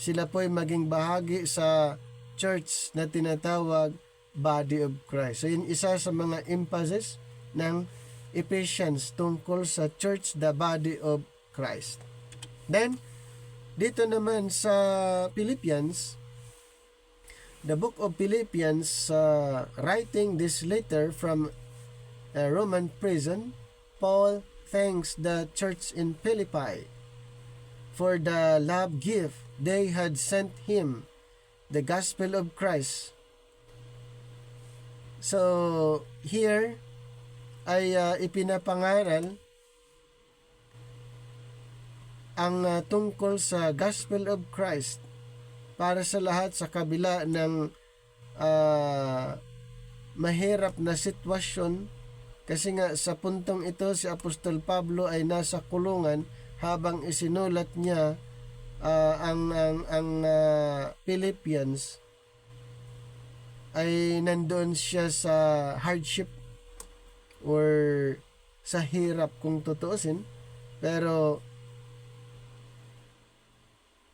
Sila po ay maging bahagi sa church na tinatawag body of Christ. So yun isa sa mga emphasis ng Ephesians tungkol sa church, the body of Christ. Then, dito naman sa Philippians, the book of Philippians, writing this letter from a Roman prison, Paul thanks the church in Philippi for the love gift they had sent him, the gospel of Christ. So, here, ay ipinapangaral ang tungkol sa gospel of Christ para sa lahat sa kabila ng mahirap na sitwasyon, kasi nga sa puntong ito si Apostol Pablo ay nasa kulungan habang isinulat niya ang Philippians, ay nandoon siya sa hardship or sa hirap kung tutuusin. Pero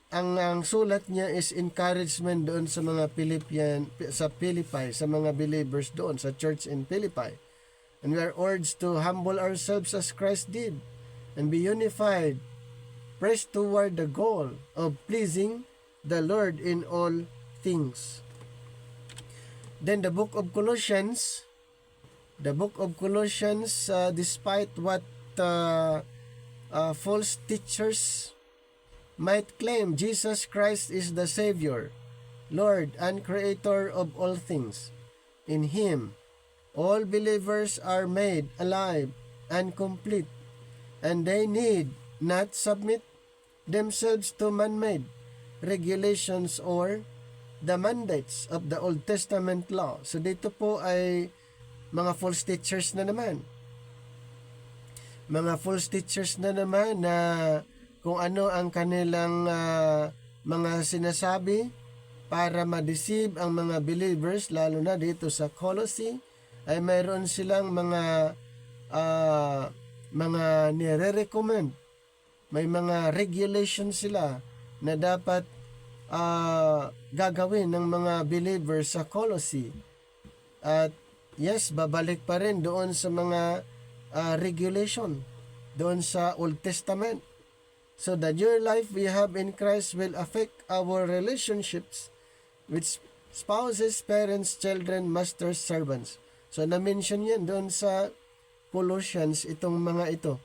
ang sulat niya is encouragement doon sa mga Philippi, sa mga believers doon sa church in Philippi. And we are urged to humble ourselves as Christ did and be unified, press toward the goal of pleasing the Lord in all things. Then the book of Colossians, despite what false teachers might claim, Jesus Christ is the Savior, Lord, and Creator of all things. In Him, all believers are made alive and complete, and they need not submit themselves to man-made regulations or the mandates of the Old Testament law. So dito po ay mga false teachers na naman. Mga false teachers na naman na kung ano ang kanilang mga sinasabi para ma-deceive ang mga believers, lalo na dito sa Colossae, ay mayroon silang mga nire-recommend. May mga regulations sila na dapat gagawin ng mga believers sa Colossae. At yes, babalik pa rin doon sa mga regulation doon sa Old Testament. So the new life we have in Christ will affect our relationships with spouses, parents, children, masters, servants. So na-mention yan doon sa Colossians, itong mga ito.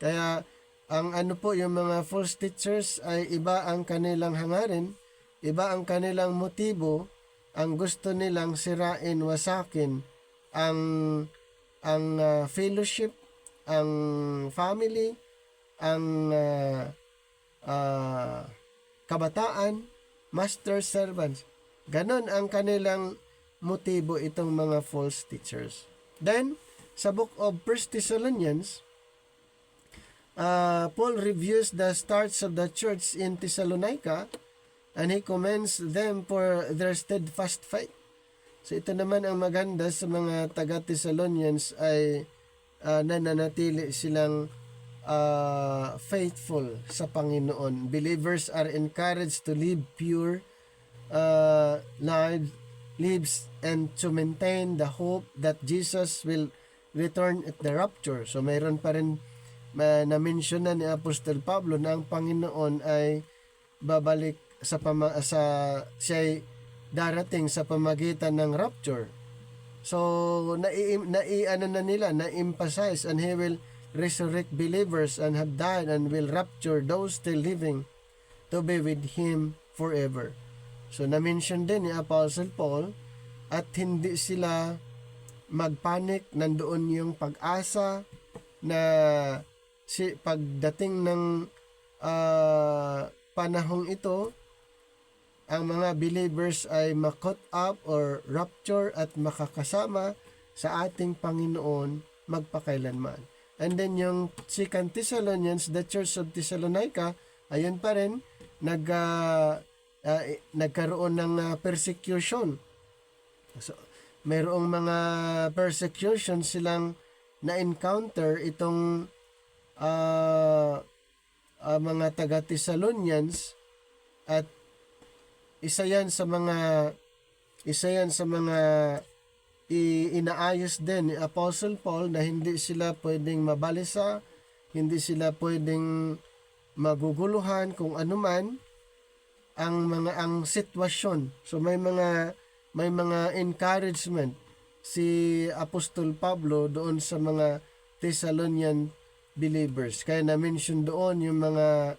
Kaya ang yung mga false teachers ay iba ang kanilang hangarin, iba ang kanilang motibo, ang gusto nilang sirain, wasakin ang fellowship, ang family, ang kabataan, master, servants. Ganon ang kanilang motibo, itong mga false teachers. Then, sa book of 1 Thessalonians, Paul reviews the starts of the church in Thessalonica and he commends them for their steadfast faith. So ito naman ang maganda sa mga taga-Thessalonians ay nananatili silang faithful sa Panginoon. Believers are encouraged to live pure lives and to maintain the hope that Jesus will return at the rapture. So mayroon pa rin na-mention na ni Apostol Pablo na ang Panginoon ay babalik siya'y darating sa pamagitan ng rapture. So na-emphasize, and He will resurrect believers and have died and will rapture those still living to be with Him forever. So na-mention din ni Apostle Paul at hindi sila magpanik, nandoon yung pag-asa na pagdating ng panahong ito, ang mga believers ay ma-caught up or rapture at makakasama sa ating Panginoon magpakailanman. And then yung 2 Thessalonians, the Church of Thessalonica, ayun pa rin, nagkaroon ng persecution. So, mayroong mga persecution silang na-encounter itong mga taga-Thessalonians, at isa yan sa mga inaayos din ni Apostle Paul na hindi sila pwedeng mabalisa, hindi sila pwedeng maguguluhan kung anuman ang sitwasyon. So may mga encouragement si Apostol Pablo doon sa mga Thessalonian believers. Kaya na-mention doon yung mga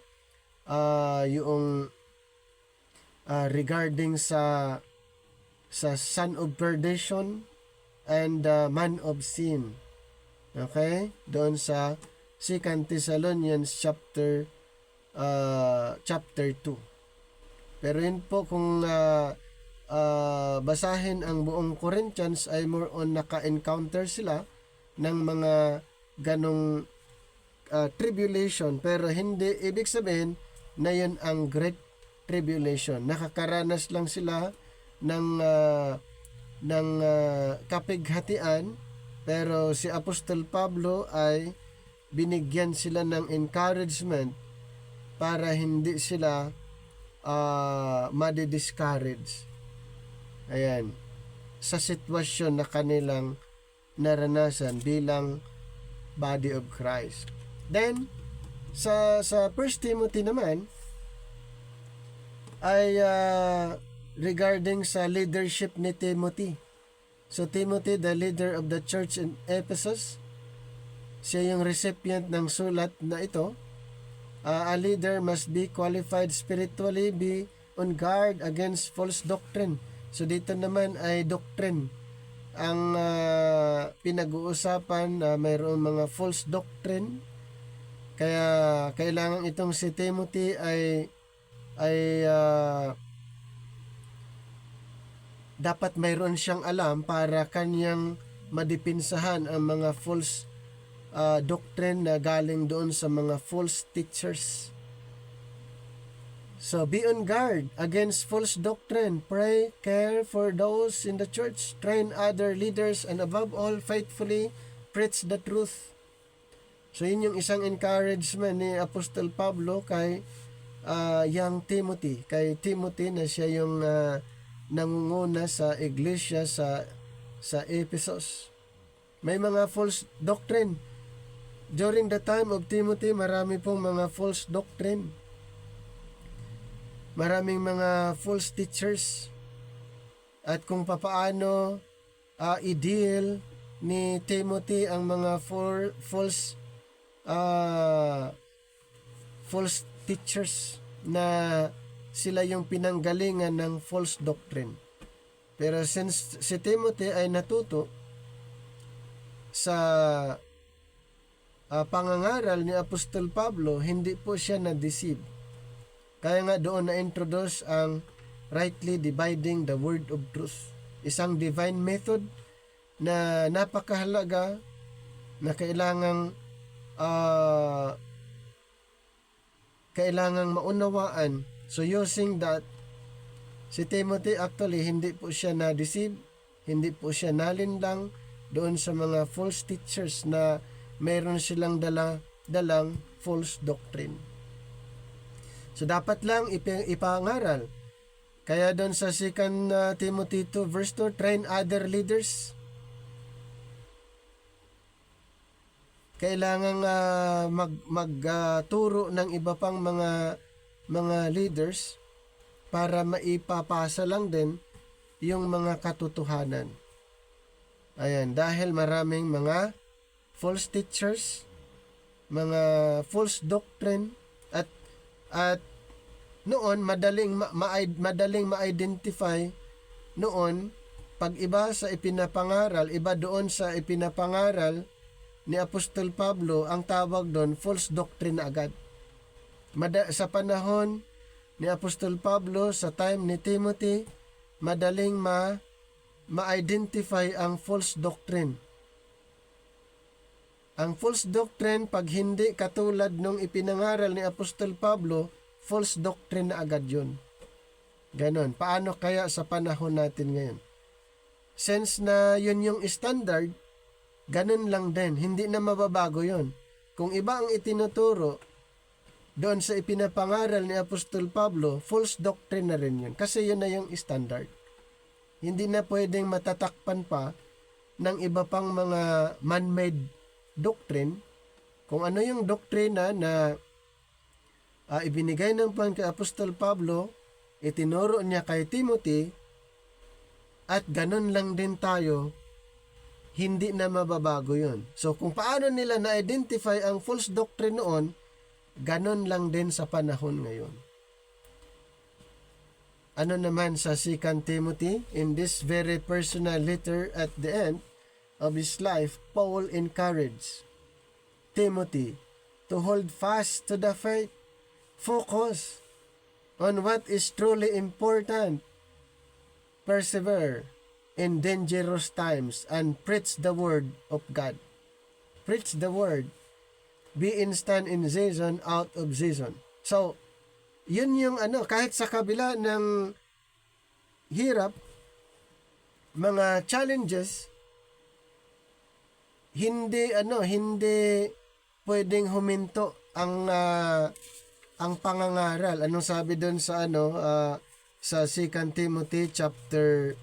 regarding sa son of perdition and man of sin. Okay? Doon sa 2 Thessalonians chapter 2. Pero yun po, kung basahin ang buong Corinthians, ay more on naka-encounter sila ng mga ganong tribulation, pero hindi ibig sabihin na yun ang great tribulation. Nakakaranas lang sila ng kapighatian, pero si Apostol Pablo ay binigyan sila ng encouragement para hindi sila madi-discourage. Ayan, sa sitwasyon na kanilang naranasan bilang body of Christ. Then sa 1 Timothy naman ay regarding sa leadership ni Timothy. So Timothy, the leader of the church in Ephesus, siya yung recipient ng sulat na ito. A leader must be qualified spiritually, be on guard against false doctrine. So dito naman ay doctrine ang pinag-uusapan, mayroong mga false doctrine. Kaya kailangan itong si Timothy ay dapat mayroon siyang alam para kanyang madipinsahan ang mga false doctrine na galing doon sa mga false teachers. So be on guard against false doctrine. Pray, care for those in the church, train other leaders, and above all, faithfully preach the truth. So yun yung isang encouragement ni Apostol Pablo kay young Timothy. Kay Timothy na siya yung nangunguna sa iglesia sa Ephesus. May mga false doctrine. During the time of Timothy, marami pong mga false doctrine. Maraming mga false teachers. At kung papaano i-deal ni Timothy ang mga false teachers na sila yung pinanggalingan ng false doctrine. Pero since si Timothy ay natuto sa pangangaral ni Apostol Pablo, hindi po siya na-deceive. Kaya nga doon na-introduce ang rightly dividing the word of truth. Isang divine method na napakahalaga na kailangang maunawaan. So using that, si Timothy actually hindi po siya na-deceive, hindi po siya nalinlang doon sa mga false teachers na mayroon silang dalang false doctrine. So dapat lang ipangaral. Kaya doon sa 2 Timothy 2 verse 2, train other leaders. Kailangang magturo ng iba pang mga leaders para maipapasa lang din yung mga katotohanan. Ayan, dahil maraming mga false teachers, mga false doctrine, at noon madaling ma-identify noon pag iba sa ipinapangaral, iba doon sa ipinapangaral ni Apostol Pablo, ang tawag doon false doctrine agad. Sa panahon ni Apostol Pablo, sa time ni Timothy, madaling ma-identify ang false doctrine. Ang false doctrine, pag hindi katulad nung ipinangaral ni Apostol Pablo, false doctrine na agad yun. Ganon. Paano kaya sa panahon natin ngayon? Since na yun yung standard, ganon lang din. Hindi na mababago yun. Kung iba ang itinuturo doon sa ipinapangaral ni Apostol Pablo, false doctrine na rin yun. Kasi yun na yung standard. Hindi na pwedeng matatakpan pa ng iba pang mga man-made doctrine. Kung ano yung doktrina na ibinigay ng Panginoon kay Apostol Pablo, itinuro niya kay Timothy, at ganun lang din tayo, hindi na mababago yun. So kung paano nila na-identify ang false doctrine noon, ganun lang din sa panahon ngayon. Ano naman sa 2 Timothy? In this very personal letter at the end of his life, Paul encouraged Timothy to hold fast to the faith, focus on what is truly important, persevere in dangerous times, and preach the word of God. Preach the word. Be instant in season, out of season. So, yun yung kahit sa kabila ng hirap, mga challenges, hindi pwedeng huminto ang pangangaral. Anong sabi doon sa sa 2 Timothy chapter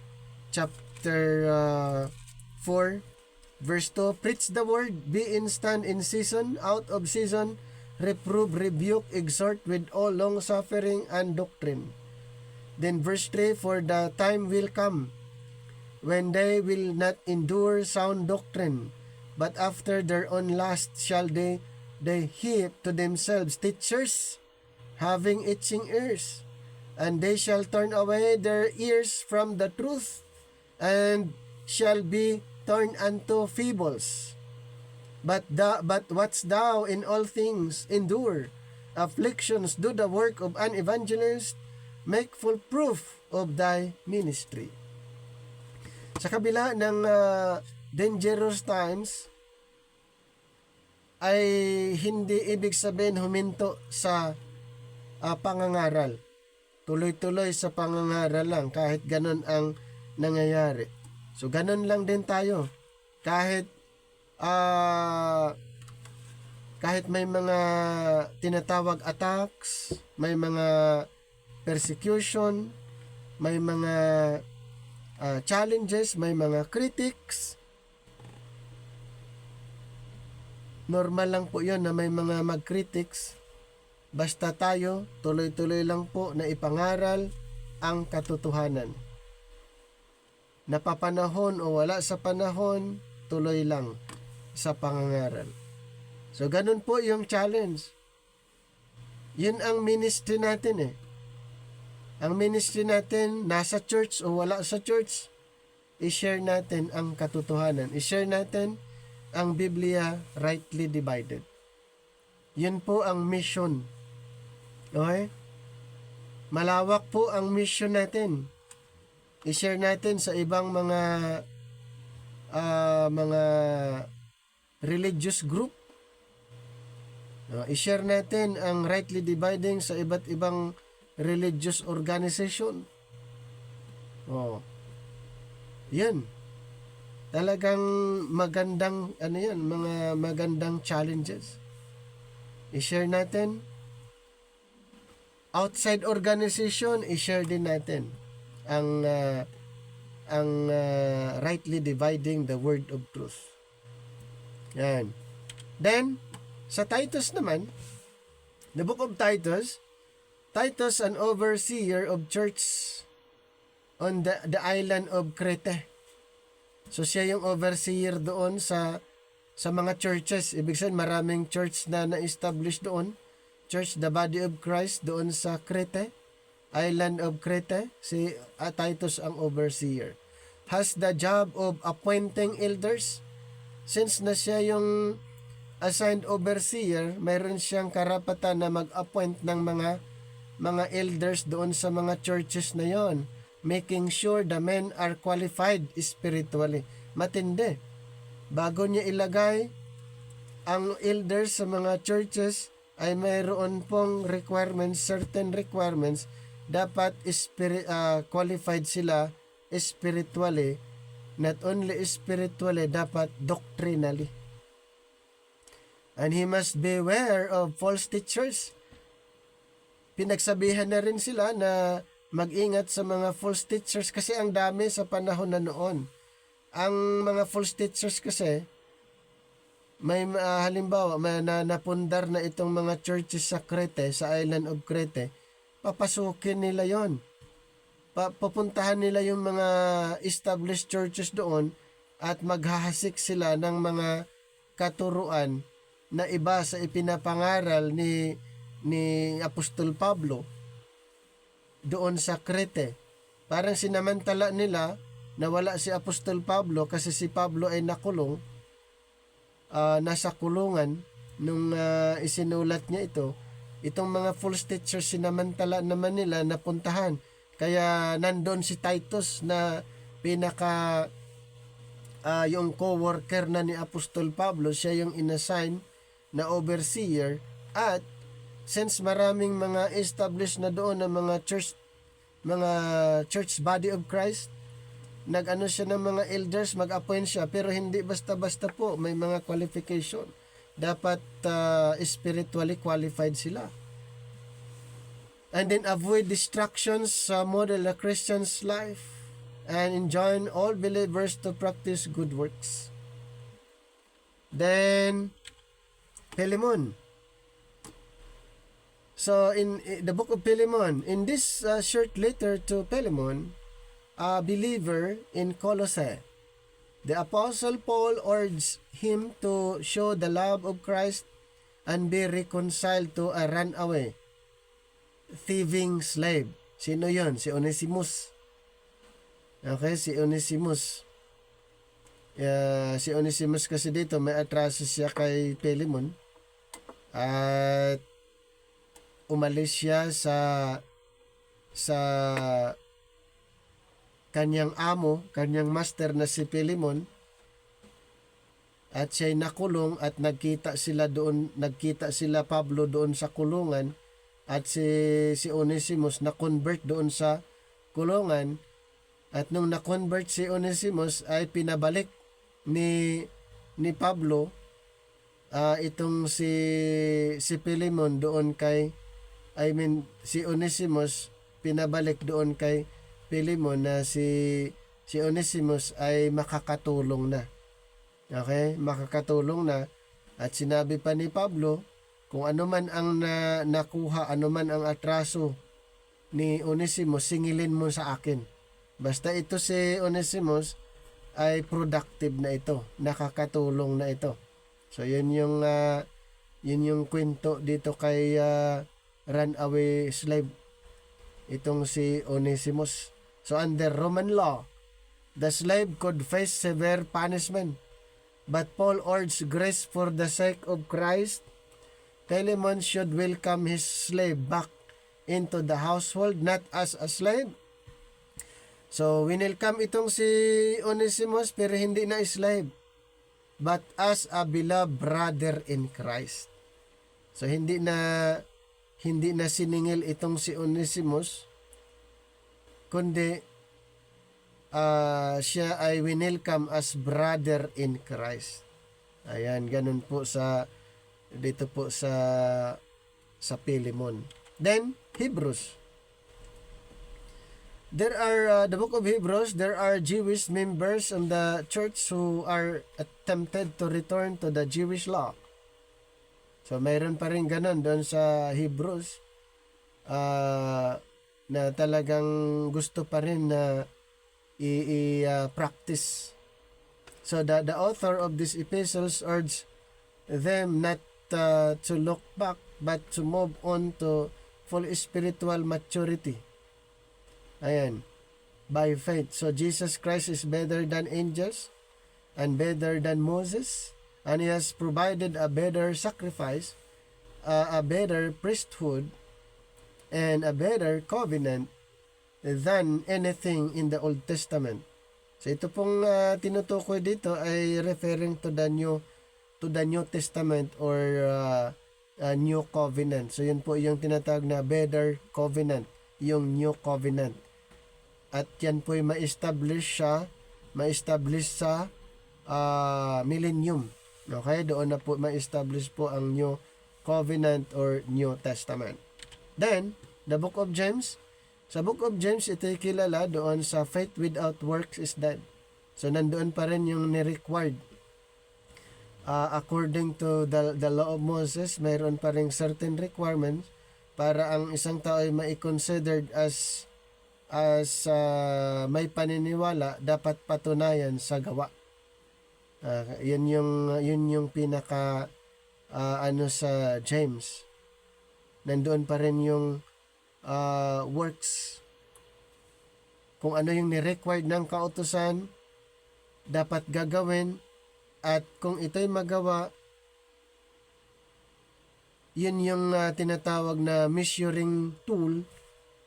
4 verse 2, preach the word, be instant in season, out of season, reprove, rebuke, exhort with all long suffering and doctrine. Then verse 3, for the time will come when they will not endure sound doctrine, but after their own lust shall they heap to themselves teachers having itching ears, and they shall turn away their ears from the truth, and shall be turned unto fables. But what's thou in all things endure afflictions, do the work of an evangelist, make full proof of thy ministry. Sa kabila ng dangerous times ay hindi ibig sabihin huminto sa pangangaral. Tuloy-tuloy sa pangangaral lang kahit ganun ang nangyayari. So ganun lang din tayo. Kahit may mga tinatawag attacks, may mga persecution, may mga challenges, may mga critics. Normal lang po yun na may mga mag-critics. Basta tayo, tuloy-tuloy lang po na ipangaral ang katotohanan. Napapanahon o wala sa panahon, tuloy lang sa pangangaral. So, ganun po yung challenge. Yun ang ministry natin eh. Ang ministry natin, nasa church o wala sa church, i-share natin ang katotohanan. I-share natin ang Biblia rightly divided. Yun po ang mission. Okay? Malawak po ang mission natin. I-share natin sa ibang mga religious group. I-share natin ang rightly dividing sa iba't ibang religious organization. Yan. Talagang magandang mga magandang challenges. I-share natin. Outside organization, i-share din natin ang rightly dividing the word of truth. Yan. Then, sa Titus naman, the book of Titus, an overseer of church on the island of Crete. So, siya yung overseer doon sa mga churches. Ibig sabihin, maraming church na na-establish doon. Church, the body of Christ, doon sa Crete, island of Crete. Si Titus ang overseer. Has the job of appointing elders. Since na siya yung assigned overseer, mayroon siyang karapatan na mag-appoint ng mga elders doon sa mga churches na yon, making sure the men are qualified spiritually. Matindi. Bago niya ilagay ang elders sa mga churches, ay mayroon pong requirements, certain requirements, dapat qualified sila spiritually, not only spiritually, dapat doctrinally. And he must beware of false teachers. Pinagsabihan na rin sila na mag-ingat sa mga false teachers kasi ang dami sa panahon na noon. Ang mga false teachers kasi, may halimbawa, may napundar na itong mga churches sa Crete, sa island of Crete, papasukin nila yon. Papuntahan nila yung mga established churches doon at maghahasik sila ng mga katuruan na iba sa ipinapangaral ni Apostol Pablo doon sa Crete. Parang sinamantala nila na wala si Apostol Pablo kasi si Pablo ay nakulong. Nasa kulungan nung isinulat niya ito. Itong mga false teachers sinamantala naman nila napuntahan. Kaya nandoon si Titus na pinaka yung co-worker na ni Apostol Pablo, siya yung inassign na overseer. At since maraming mga established na doon na mga church body of Christ, nag-ano siya ng mga elders, mag-appoint siya, pero hindi basta-basta po, may mga qualification. Dapat spiritually qualified sila. And then avoid distractions, model a Christian's life, and enjoin all believers to practice good works. Then, Philemon. So, in the book of Philemon, in this short letter to Philemon, a believer in Colossae, the Apostle Paul urged him to show the love of Christ and be reconciled to a runaway, thieving slave. Sino yon? Si Onesimus. Okay, si Onesimus. Si Onesimus kasi dito, may atraso siya kay Philemon. At umalis siya sa kanyang amo, kanyang master na si Philemon, at siya'y nakulong at nagkita sila Pablo doon sa kulungan, at si Onesimus na-convert doon sa kulungan. At nung na-convert si Onesimus ay pinabalik ni Pablo itong si Philemon doon si Onesimus pinabalik doon kay Philemon na si Onesimus ay makakatulong na. Okay? Makakatulong na. At sinabi pa ni Pablo, kung ano man ang nakuha, ano man ang atraso ni Onesimus, singilin mo sa akin. Basta ito si Onesimus ay productive na ito, nakakatulong na ito. So yun yung kwento dito kay runaway slave, itong si Onesimus. So under Roman law, the slave could face severe punishment, but Paul urged grace for the sake of Christ. Philemon should welcome his slave back into the household, not as a slave. So, winelcome itong si Onesimus pero hindi na slave, but as a beloved brother in Christ. So, hindi na siningil itong si Onesimus, kundi siya ay winelcome as brother in Christ. Ayan, ganun po dito po sa Philemon. Then, Hebrews. There are, the book of Hebrews, there are Jewish members in the church who are attempted to return to the Jewish law. So, mayroon pa rin ganun doon sa Hebrews na talagang gusto pa rin na i-practice. So, the author of these epistles urged them not to look back, but to move on to full spiritual maturity. Ayan, by faith. So, Jesus Christ is better than angels and better than Moses, and He has provided a better sacrifice, a better priesthood, and a better covenant than anything in the Old Testament. So, ito pong tinutukoy dito ay referring to the New Testament or New Covenant. So, yun po yung tinatawag na better covenant, yung New Covenant. At yan po ay ma-establish sa millennium. Okay? Doon na po ma-establish po ang New Covenant or New Testament. Then, the book of James. Sa book of James, ito ay kilala doon sa faith without works is dead. So, nandoon pa rin yung ni-required. According to the law of Moses, mayroon pa rin certain requirements para ang isang tao ay ma-considered as may paniniwala, dapat patunayan sa gawa. Yun yung pinaka sa James. Nandoon pa rin yung works. Kung ano yung ni-required ng kautusan, dapat gagawin, at kung ito'y magawa, yun yung tinatawag na measuring tool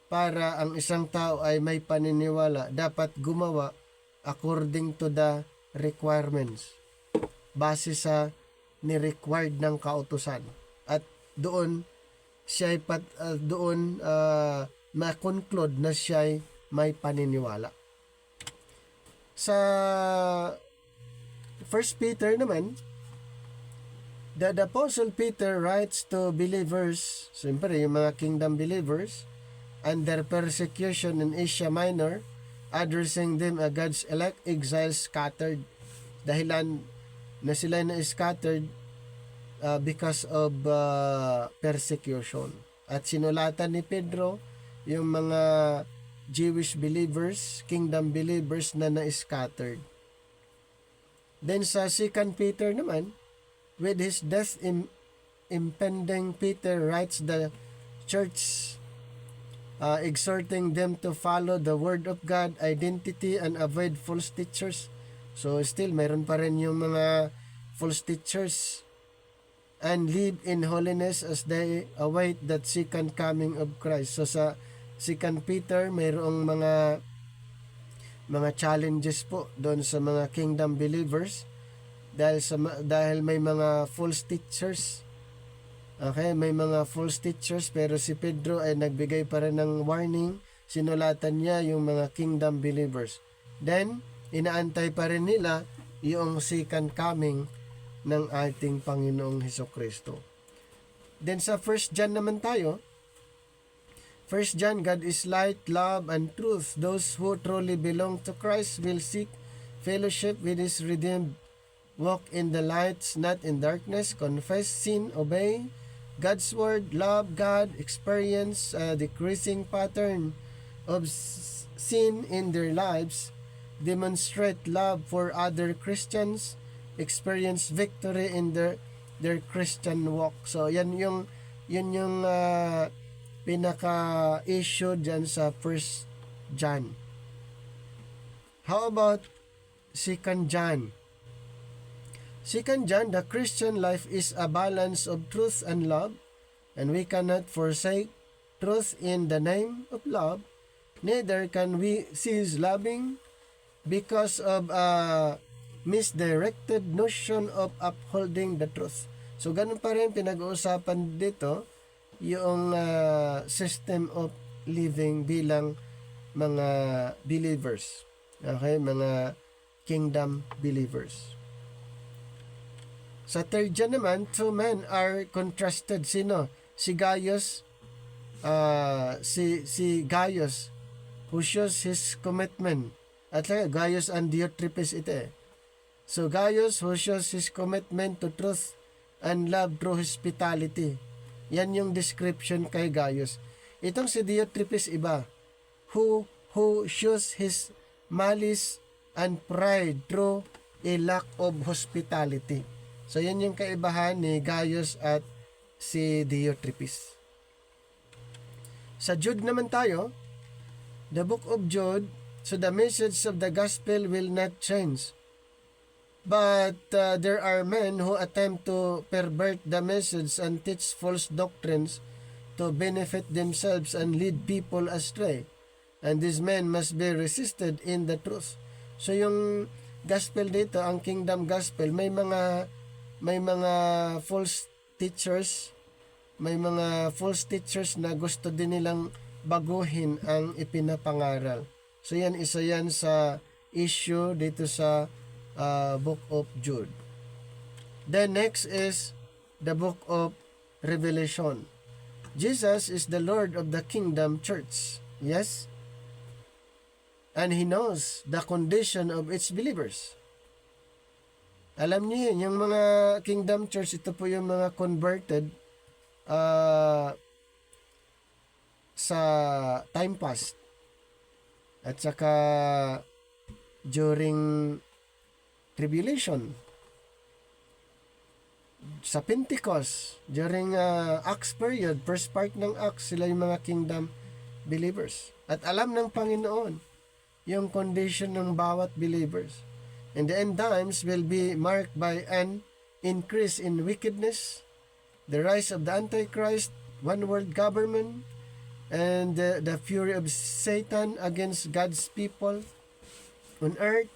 para ang isang tao ay may paniniwala. Dapat gumawa according to the requirements, base sa ni-required ng kautusan. At doon siya ma-conclude na siya may paniniwala. Sa 1 Peter naman, the Apostle Peter writes to believers, siyempre yung mga kingdom believers, under persecution in Asia Minor, addressing them as God's elect exiles scattered. Dahilan na sila na scattered because of persecution. At sinulatan ni Pedro yung mga Jewish believers, kingdom believers na na-scattered. Then sa 2 Peter naman, with his death impending, Peter writes the church, exhorting them to follow the word of God, identity, and avoid false teachers. So still, mayroon pa rin yung mga false teachers, and live in holiness as they await that second coming of Christ. So sa 2 Peter, mayroong mga challenges po doon sa mga kingdom believers dahil may mga false teachers. Okay, may mga false teachers, pero si Pedro ay nagbigay pa rin ng warning. Sinulatan niya yung mga kingdom believers. Then, inaantay pa rin nila yung second coming ng ating Panginoong Hesukristo. Then sa 1 John naman tayo, 1 John, God is light, love, and truth. Those who truly belong to Christ will seek fellowship with His redeemed. Walk in the light, not in darkness. Confess sin, obey God's word, love God, experience a decreasing pattern of sin in their lives, demonstrate love for other Christians, experience victory in their Christian walk. So yun yung pinaka-issue dyan sa 1 John. How about 2 John? 2 John, the Christian life is a balance of truth and love, and we cannot forsake truth in the name of love. Neither can we cease loving because of a misdirected notion of upholding the truth. So ganun pa rin pinag-uusapan dito yung system of living bilang mga believers. Okay, mga kingdom believers. Sa 3 John naman, two men are contrasted. Sino? Si Gaius, si Gaius, who shows his commitment. At Gaius and Diotrephes ito eh. So Gaius, who shows his commitment to truth and love through hospitality. Yan yung description kay Gaius. Itong si Diotrephes iba, who shows his malice and pride through a lack of hospitality. So yan yung kaibahan ni Gaius at si Diotrephes. Sa Jude naman tayo, the book of Jude, so the message of the gospel will not change. But there are men who attempt to pervert the message and teach false doctrines to benefit themselves and lead people astray. And these men must be resisted in the truth. So yung gospel dito, ang kingdom gospel, may mga false teachers, na gusto din nilang baguhin ang ipinapangaral. So yan, isa yan sa issue dito sa book of Jude. Then next is the book of Revelation. Jesus is the Lord of the kingdom church. Yes? And He knows the condition of its believers. Alam niyo yun, yung mga kingdom church, ito po yung mga converted sa time past. At saka during tribulation. Sa Pentecost, during Acts period, first part ng Acts, sila yung mga kingdom believers. At alam ng Panginoon yung condition ng bawat believers. And the end times will be marked by an increase in wickedness, the rise of the Antichrist, one world government, and the fury of Satan against God's people on earth.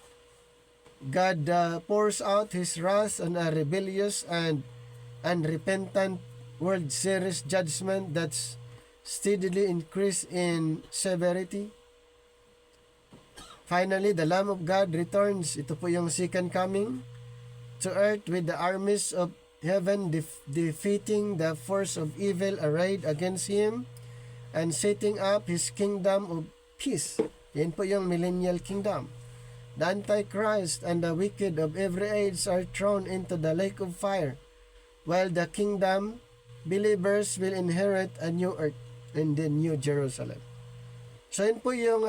God pours out His wrath on a rebellious and unrepentant world series judgment that's steadily increased in severity. Finally, the Lamb of God returns. Ito po yung second coming to earth with the armies of heaven defeating the force of evil arrayed against Him and setting up His kingdom of peace. Yan po yung millennial kingdom. The Antichrist and the wicked of every age are thrown into the lake of fire, while the kingdom believers will inherit a new earth and the new Jerusalem. So yun po yung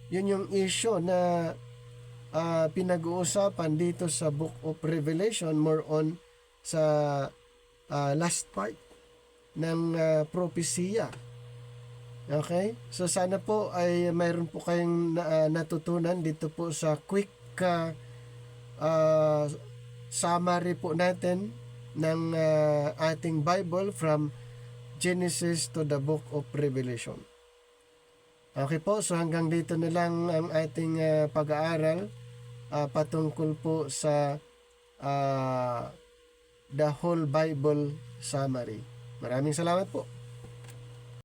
yun yung issue na pinag-uusapan dito sa Book of Revelation, more on sa last part ng propesya. Okay? So sana po ay mayroon po kayong natutunan dito po sa quick summary po natin ng ating Bible from Genesis to the Book of Revelation. Okay po, so hanggang dito na lang ang ating pag-aaral patungkol po sa the whole Bible summary. Maraming salamat po.